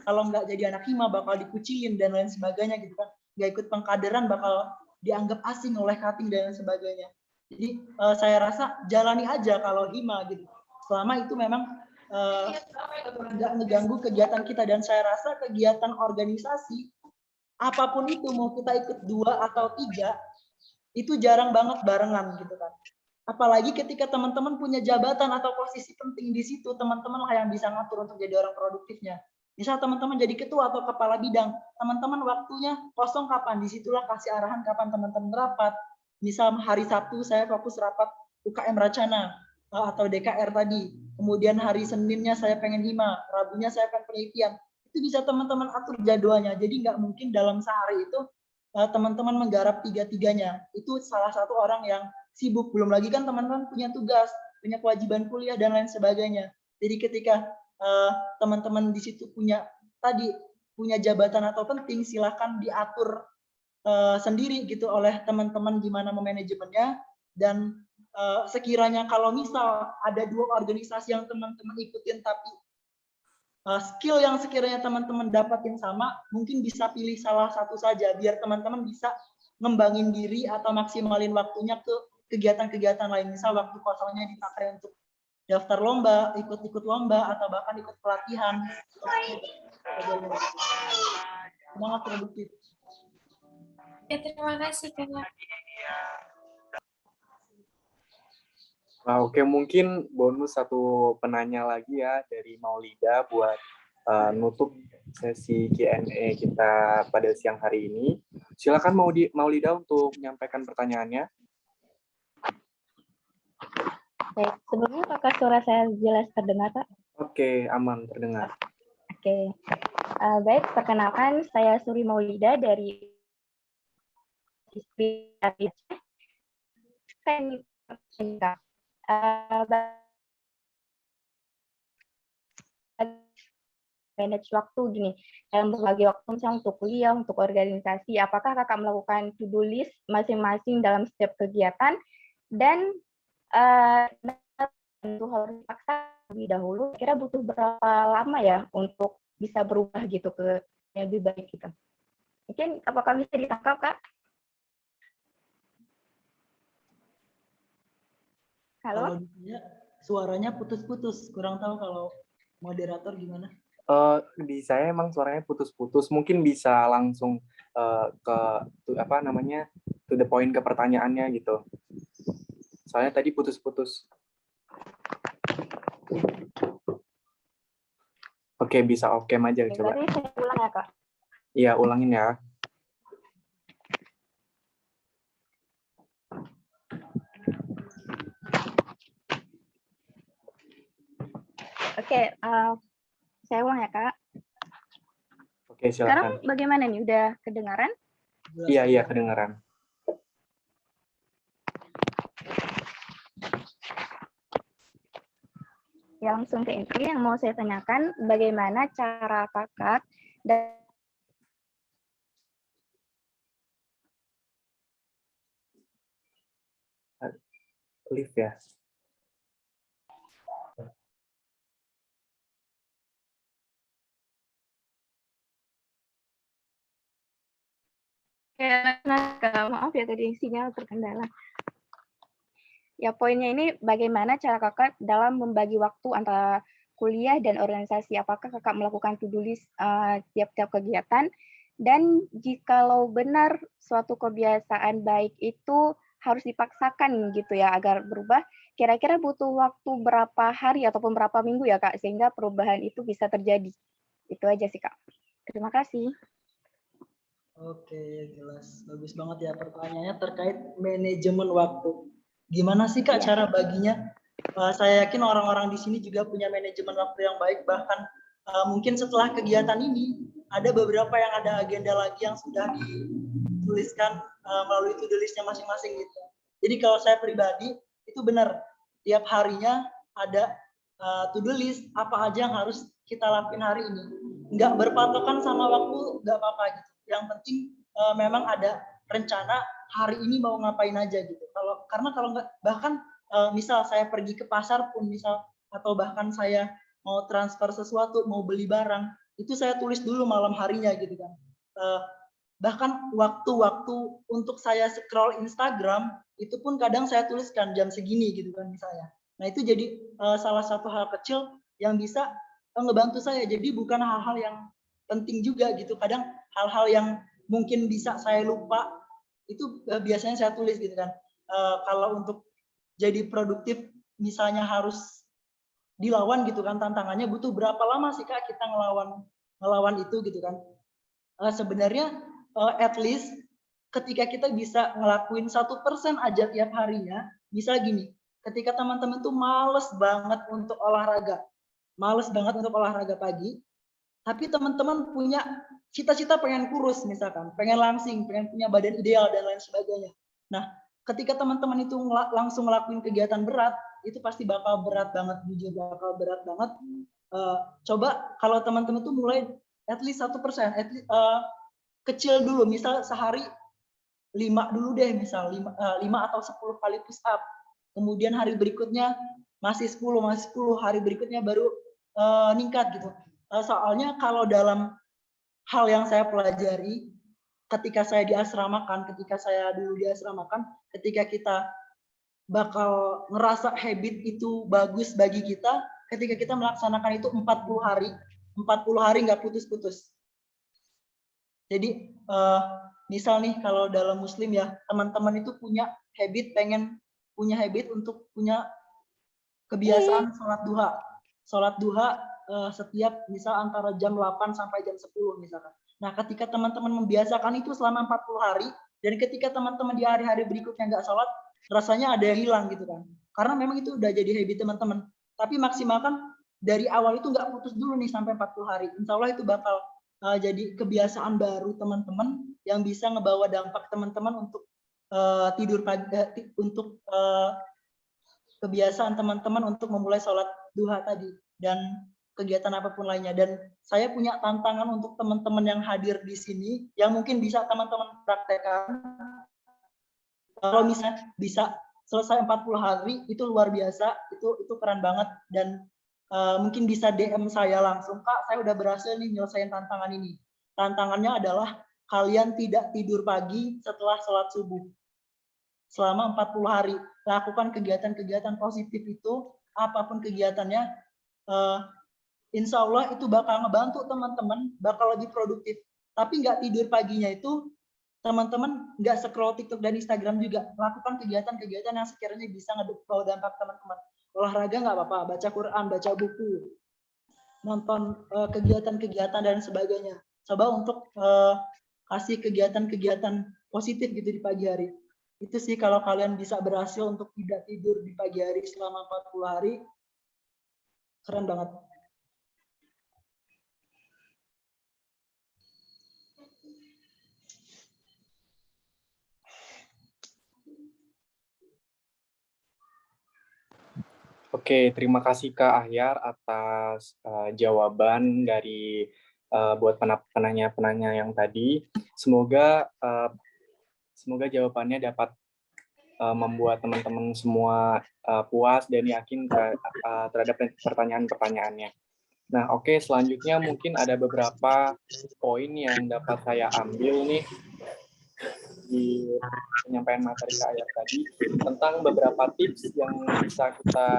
Speaker 2: Kalau nggak jadi anak hima bakal dikucilin dan lain sebagainya gitu kan. Nggak ikut pengkaderan bakal dianggap asing oleh cutting dan lain sebagainya. Jadi saya rasa jalani aja kalau hima gitu. Selama itu memang nggak ngeganggu kegiatan kita. Dan saya rasa kegiatan organisasi apapun itu, mau kita ikut 2 atau 3, itu jarang banget barengan gitu kan. Apalagi ketika teman-teman punya jabatan atau posisi penting di situ, teman-teman lah yang bisa ngatur untuk jadi orang produktifnya. Misal teman-teman jadi ketua atau kepala bidang, teman-teman waktunya kosong kapan, disitulah kasih arahan kapan teman-teman rapat. Misal hari Sabtu saya fokus rapat UKM Racana atau DKR tadi, kemudian hari Seninnya saya pengen hima, Rabunya saya pengen penelitian. Itu bisa teman-teman atur jadwalnya, jadi nggak mungkin dalam sehari itu teman-teman menggarap 3-3-nya. Itu salah satu orang yang sibuk, belum lagi kan teman-teman punya tugas, punya kewajiban kuliah dan lain sebagainya. Jadi ketika teman-teman di situ punya jabatan atau penting, silakan diatur sendiri gitu oleh teman-teman gimana memanajemennya. Dan sekiranya kalau misal ada 2 organisasi yang teman-teman ikutin tapi skill yang sekiranya teman-teman dapatin sama, mungkin bisa pilih salah satu saja biar teman-teman bisa ngembangin diri atau maksimalin waktunya ke kegiatan-kegiatan lain. Misal waktu kosongnya dipakai untuk daftar lomba, ikut-ikut lomba, atau bahkan ikut pelatihan. Semangat produktif.
Speaker 11: Ya, terima kasih Kak.
Speaker 1: Nah, oke, mungkin bonus satu penanya lagi ya dari Maulida buat nutup sesi Q&A kita pada siang hari ini. Silakan Maulida untuk menyampaikan pertanyaannya.
Speaker 12: Baik, sebelumnya apakah suara saya jelas terdengar, Pak?
Speaker 1: Oke, aman terdengar.
Speaker 12: Oke. Baik, perkenalkan saya Suri Maulida dari manage waktu gini, dalam berbagi waktu misalnya untuk kuliah, untuk organisasi, apakah kakak melakukan to-do list masing-masing dalam setiap kegiatan, dan itu harus dipaksa lebih dahulu, kira butuh berapa lama ya untuk bisa berubah gitu ke yang lebih baik gitu. Mungkin apakah bisa ditangkap, Kak? Halo?
Speaker 2: Kalau dia suaranya putus-putus, kurang tahu kalau moderator gimana.
Speaker 1: Di saya emang suaranya putus-putus. Mungkin bisa langsung ke to the point ke pertanyaannya gitu. Soalnya tadi putus-putus. Oke, bisa oke aja coba.
Speaker 12: Berarti saya ulang ya, Kak?
Speaker 1: Iya, ulangin ya.
Speaker 12: Oke, saya ulang ya, Kak.
Speaker 1: Oke, silakan.
Speaker 12: Sekarang bagaimana nih? Udah kedengaran?
Speaker 1: Iya, kedengaran.
Speaker 12: Ya, langsung ke inti yang mau saya tanyakan, bagaimana cara kakak dan
Speaker 1: Lift ya.
Speaker 12: Maaf ya tadi sinyal terkendala. Ya, poinnya ini bagaimana cara kakak dalam membagi waktu antara kuliah dan organisasi. Apakah kakak melakukan to-do list tiap-tiap kegiatan? Dan jikalau benar suatu kebiasaan baik itu harus dipaksakan gitu ya agar berubah, kira-kira butuh waktu berapa hari ataupun berapa minggu ya, Kak, sehingga perubahan itu bisa terjadi. Itu aja sih, Kak. Terima kasih.
Speaker 2: Oke, jelas. Bagus banget ya pertanyaannya terkait manajemen waktu. Gimana sih Kak cara baginya? Saya yakin orang-orang di sini juga punya manajemen waktu yang baik. Bahkan mungkin setelah kegiatan ini, ada beberapa yang ada agenda lagi yang sudah dituliskan melalui to-do list-nya masing-masing gitu. Jadi kalau saya pribadi, itu benar. Tiap harinya ada to-do list, apa aja yang harus kita lakuin hari ini. Nggak berpatokan sama waktu, nggak apa-apa gitu. Yang penting memang ada rencana hari ini mau ngapain aja gitu. Karena kalau nggak, bahkan misal saya pergi ke pasar pun misal, atau bahkan saya mau transfer sesuatu, mau beli barang, itu saya tulis dulu malam harinya gitu kan. Bahkan waktu-waktu untuk saya scroll Instagram, itu pun kadang saya tuliskan jam segini gitu kan misalnya. Nah itu jadi salah satu hal kecil yang bisa ngebantu saya. Jadi bukan hal-hal yang penting juga gitu. Kadang hal-hal yang mungkin bisa saya lupa, itu biasanya saya tulis gitu kan. Kalau untuk jadi produktif misalnya harus dilawan gitu kan, tantangannya butuh berapa lama sih Kak kita ngelawan itu gitu kan. Sebenarnya at least ketika kita bisa ngelakuin 1% aja tiap harinya, misal gini, ketika teman-teman tuh males banget untuk olahraga pagi, tapi teman-teman punya cita-cita pengen kurus misalkan, pengen langsing, pengen punya badan ideal dan lain sebagainya. Nah, ketika teman-teman itu langsung ngelakuin kegiatan berat, itu pasti bakal berat banget, jujur bakal berat banget. Coba kalau teman-teman tuh mulai at least 1%, kecil dulu, misal sehari 5 dulu deh, misal 5 atau 10 kali push up. Kemudian hari berikutnya masih 10, hari berikutnya baru ningkat gitu. soalnya kalau dalam hal yang saya pelajari ketika saya diasramakan, ketika kita bakal ngerasa habit itu bagus bagi kita ketika kita melaksanakan itu 40 hari nggak putus-putus. Jadi misal nih kalau dalam muslim ya, teman-teman itu punya habit untuk punya kebiasaan sholat duha setiap misal antara jam 8 sampai jam 10 misalkan. Nah, ketika teman-teman membiasakan itu selama 40 hari dan ketika teman-teman di hari-hari berikutnya nggak sholat, rasanya ada yang hilang gitu kan. Karena memang itu udah jadi habit teman-teman. Tapi maksimalkan dari awal itu nggak putus dulu nih sampai 40 hari. Insya Allah itu bakal jadi kebiasaan baru teman-teman yang bisa ngebawa dampak teman-teman untuk tidur pagi, untuk kebiasaan teman-teman untuk memulai sholat duha tadi dan kegiatan apapun lainnya. Dan saya punya tantangan untuk teman-teman yang hadir di sini yang mungkin bisa teman-teman praktekkan. Kalau misalnya bisa selesai 40 hari itu luar biasa, itu keren banget. Dan mungkin bisa DM saya langsung, Kak, saya udah berhasil nih nyelesain tantangan ini. Tantangannya adalah kalian tidak tidur pagi setelah sholat subuh. Selama 40 hari, lakukan kegiatan-kegiatan positif itu, apapun kegiatannya, insya Allah itu bakal ngebantu teman-teman, bakal lebih produktif. Tapi nggak tidur paginya itu, teman-teman nggak scroll TikTok dan Instagram juga. Lakukan kegiatan-kegiatan yang sekiranya bisa ngebawa dampak teman-teman. Olahraga nggak apa-apa, baca Quran, baca buku, nonton kegiatan-kegiatan dan sebagainya. Coba untuk kasih kegiatan-kegiatan positif gitu di pagi hari. Itu sih kalau kalian bisa berhasil untuk tidak tidur di pagi hari selama 40 hari, keren banget.
Speaker 1: Oke, terima kasih Kak Ahyar atas jawaban dari buat penanya-penanya yang tadi. Semoga jawabannya dapat membuat teman-teman semua puas dan yakin terhadap pertanyaan-pertanyaannya. Nah, oke, selanjutnya mungkin ada beberapa poin yang dapat saya ambil nih di penyampaian materi Kak Ahyar tadi tentang beberapa tips yang bisa kita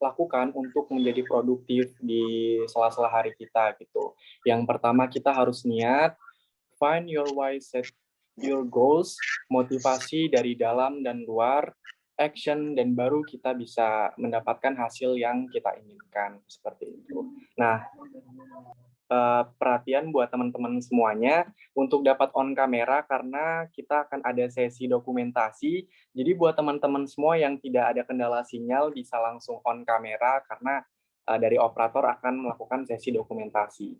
Speaker 1: lakukan untuk menjadi produktif di sela-sela hari kita gitu. Yang pertama kita harus niat, find your why, set your goals, motivasi dari dalam dan luar, action, dan baru kita bisa mendapatkan hasil yang kita inginkan seperti itu. Nah, perhatian buat teman-teman semuanya untuk dapat on kamera karena kita akan ada sesi dokumentasi. Jadi buat teman-teman semua yang tidak ada kendala sinyal bisa langsung on kamera karena dari operator akan melakukan sesi dokumentasi.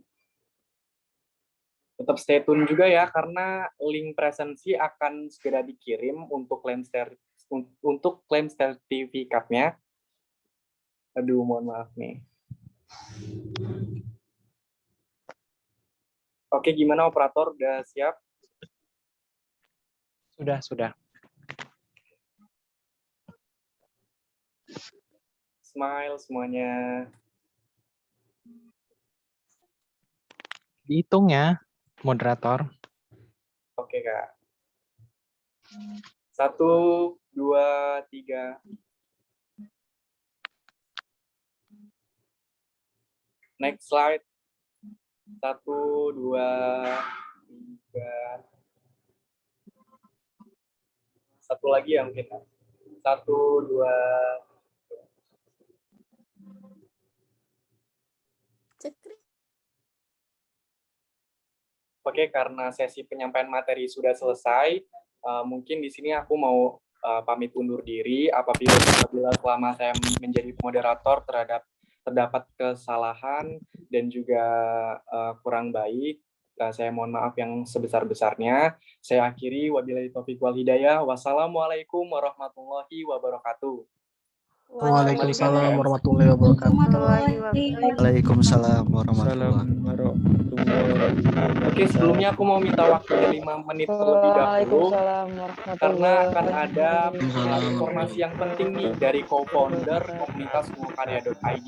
Speaker 1: Tetap stay tune juga ya karena link presensi akan segera dikirim untuk klaim sertifikatnya. Aduh, mohon maaf nih. Oke, gimana operator? Udah siap?
Speaker 13: Sudah.
Speaker 1: Smile semuanya.
Speaker 13: Dihitung ya, moderator.
Speaker 1: Oke, Kak. 1, 2, 3. Next slide. 1, 2, 3. Satu lagi ya mungkin. 1, 2. Oke, karena sesi penyampaian materi sudah selesai, mungkin di sini aku mau pamit undur diri apabila selama saya menjadi moderator terdapat kesalahan dan juga kurang baik, saya mohon maaf yang sebesar-besarnya. Saya akhiri, wabillahi taufiq wal hidayah. Wassalamualaikum warahmatullahi wabarakatuh.
Speaker 5: Waalaikumsalam warahmatullahi wabarakatuh. Waalaikumsalam warahmatullahi wabarakatuh.
Speaker 1: Oke, sebelumnya aku mau minta waktu 5 menit terlebih dahulu karena akan ada informasi yang penting nih dari co-founder komunitas Mukarya.id.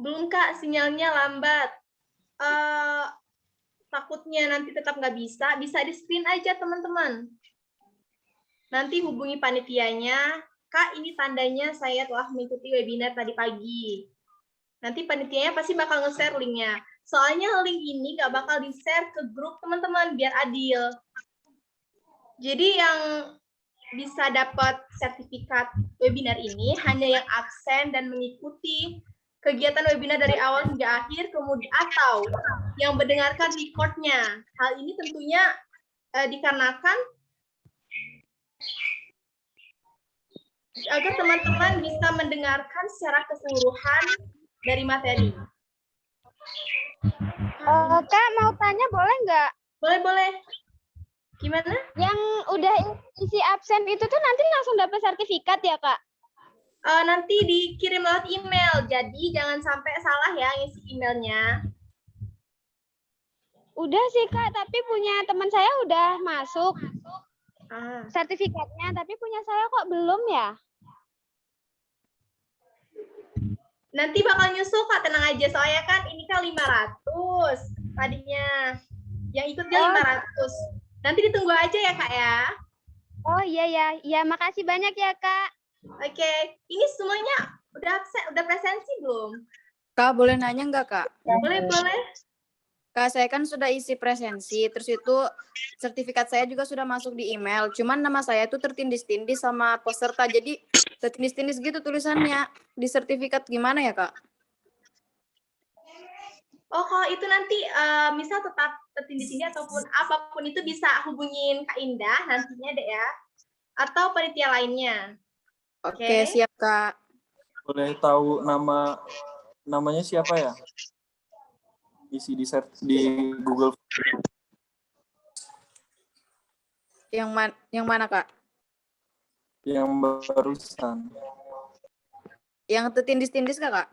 Speaker 14: Belum Kak, sinyalnya lambat. Takutnya nanti tetap nggak bisa di screen aja teman-teman. Nanti hubungi panitianya, Kak ini tandanya saya telah mengikuti webinar tadi pagi. Nanti panitianya pasti bakal nge-share linknya. Soalnya link ini nggak bakal di-share ke grup teman-teman biar adil. Jadi yang bisa dapat sertifikat webinar ini hanya yang absen dan mengikuti kegiatan webinar dari awal hingga akhir, kemudian atau yang mendengarkan recordnya. Hal ini tentunya dikarenakan agar teman-teman bisa mendengarkan secara keseluruhan dari materi.
Speaker 12: Kak, mau tanya boleh nggak?
Speaker 14: Boleh. Gimana?
Speaker 12: Yang udah isi absen itu tuh nanti langsung dapat sertifikat ya, Kak?
Speaker 14: Nanti dikirim lewat email, jadi jangan sampai salah ya ngisi emailnya.
Speaker 12: Udah sih, Kak, tapi punya teman saya udah masuk sertifikatnya, tapi punya saya kok belum ya?
Speaker 14: Nanti bakal nyusul Kak, tenang aja. Soalnya kan ini kan 500 tadinya. Yang ikut dia 500. Nanti ditunggu aja ya Kak ya.
Speaker 12: Oh iya ya. Ya, makasih banyak ya Kak.
Speaker 14: Oke. Ini semuanya udah presensi belum?
Speaker 15: Kak, boleh nanya nggak Kak?
Speaker 14: Boleh.
Speaker 15: Kak, saya kan sudah isi presensi, terus itu sertifikat saya juga sudah masuk di email. Cuman nama saya itu tertindis-tindis sama peserta, jadi tertindis-tindis gitu tulisannya. Di sertifikat gimana ya, Kak?
Speaker 14: Oh, kalau itu nanti misal tetap tertindis-tindis ataupun apapun itu bisa hubungin Kak Indah nantinya deh ya. Atau panitia lainnya.
Speaker 15: Oke, siap Kak.
Speaker 5: Boleh tahu namanya siapa ya? Isi di Google.
Speaker 15: Yang mana Kak?
Speaker 5: Yang barusan.
Speaker 15: Yang tertindis-tindis Kak?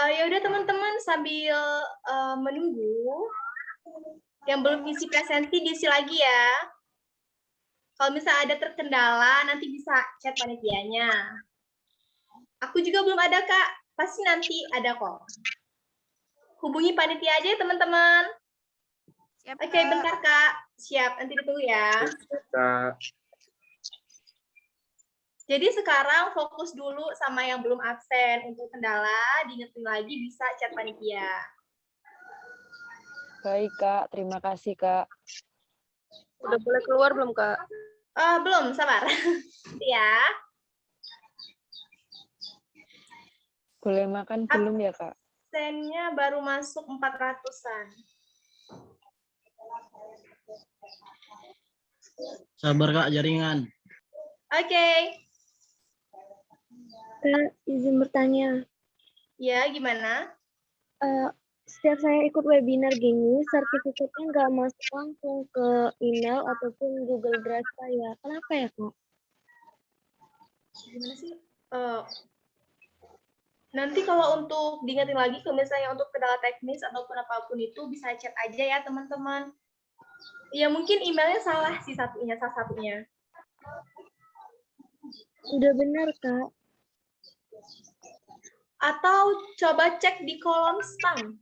Speaker 14: Ya udah teman-teman sambil menunggu yang belum isi presensi diisi lagi ya. Kalau misalnya ada terkendala nanti bisa chat panitianya. Aku juga belum ada Kak, pasti nanti ada kok. Hubungi panitia aja ya teman-teman. Oke, bentar Kak. Siap, nanti ditunggu ya.
Speaker 5: Kak.
Speaker 14: Jadi sekarang fokus dulu sama yang belum absen. Untuk kendala, diingetin lagi bisa chat panitia.
Speaker 16: Baik, Kak. Terima kasih, Kak.
Speaker 9: Udah boleh keluar belum, Kak?
Speaker 14: Belum, sabar. Ya.
Speaker 16: Boleh makan belum ya, Kak?
Speaker 14: Absennya baru masuk 400-an.
Speaker 2: Sabar, Kak, jaringan.
Speaker 14: Oke.
Speaker 17: Kak, izin bertanya.
Speaker 14: Ya, gimana?
Speaker 17: Setiap saya ikut webinar gini, sertifikatnya nggak masuk langsung ke email ataupun Google Drive saya. Kenapa ya, Kak?
Speaker 14: Gimana sih? Nanti kalau untuk diingetin lagi, misalnya untuk kendala teknis ataupun apapun itu, bisa chat aja ya, teman-teman. Ya, mungkin emailnya salah sih salah satunya.
Speaker 17: Udah benar, Kak.
Speaker 14: Atau coba cek di kolom spam.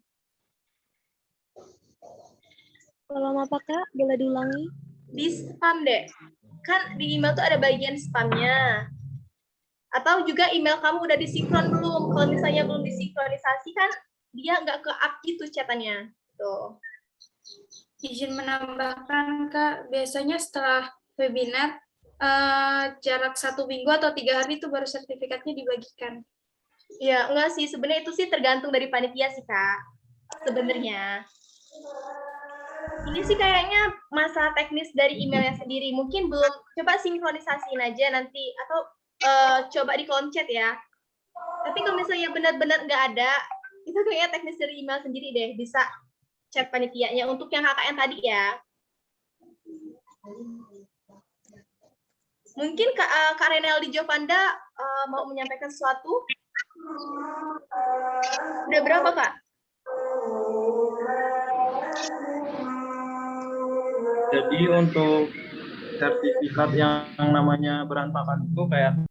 Speaker 17: Kolom apa, Kak? Boleh diulangi?
Speaker 14: Di spam deh. Kan di email tuh ada bagian spamnya. Atau juga email kamu udah disinkron belum? Kalau misalnya belum disinkronisasi kan dia nggak ke-up gitu chatannya. Tuh.
Speaker 11: Izin menambahkan, Kak, biasanya setelah webinar, jarak 1 minggu atau 3 hari itu baru sertifikatnya dibagikan.
Speaker 14: Ya, enggak sih. Sebenarnya itu sih tergantung dari panitia sih, Kak. Sebenarnya. Ini sih kayaknya masalah teknis dari emailnya sendiri. Mungkin belum, coba sinkronisasiin aja nanti. Atau coba di kolom chat ya. Tapi kalau misalnya benar-benar nggak ada, itu kayaknya teknis dari email sendiri deh, bisa chat panitianya untuk yang KKN tadi ya. Mungkin Kak Renaldi Jovanda mau menyampaikan sesuatu? Udah berapa, Kak?
Speaker 5: Jadi untuk sertifikat yang namanya berantakan itu kayak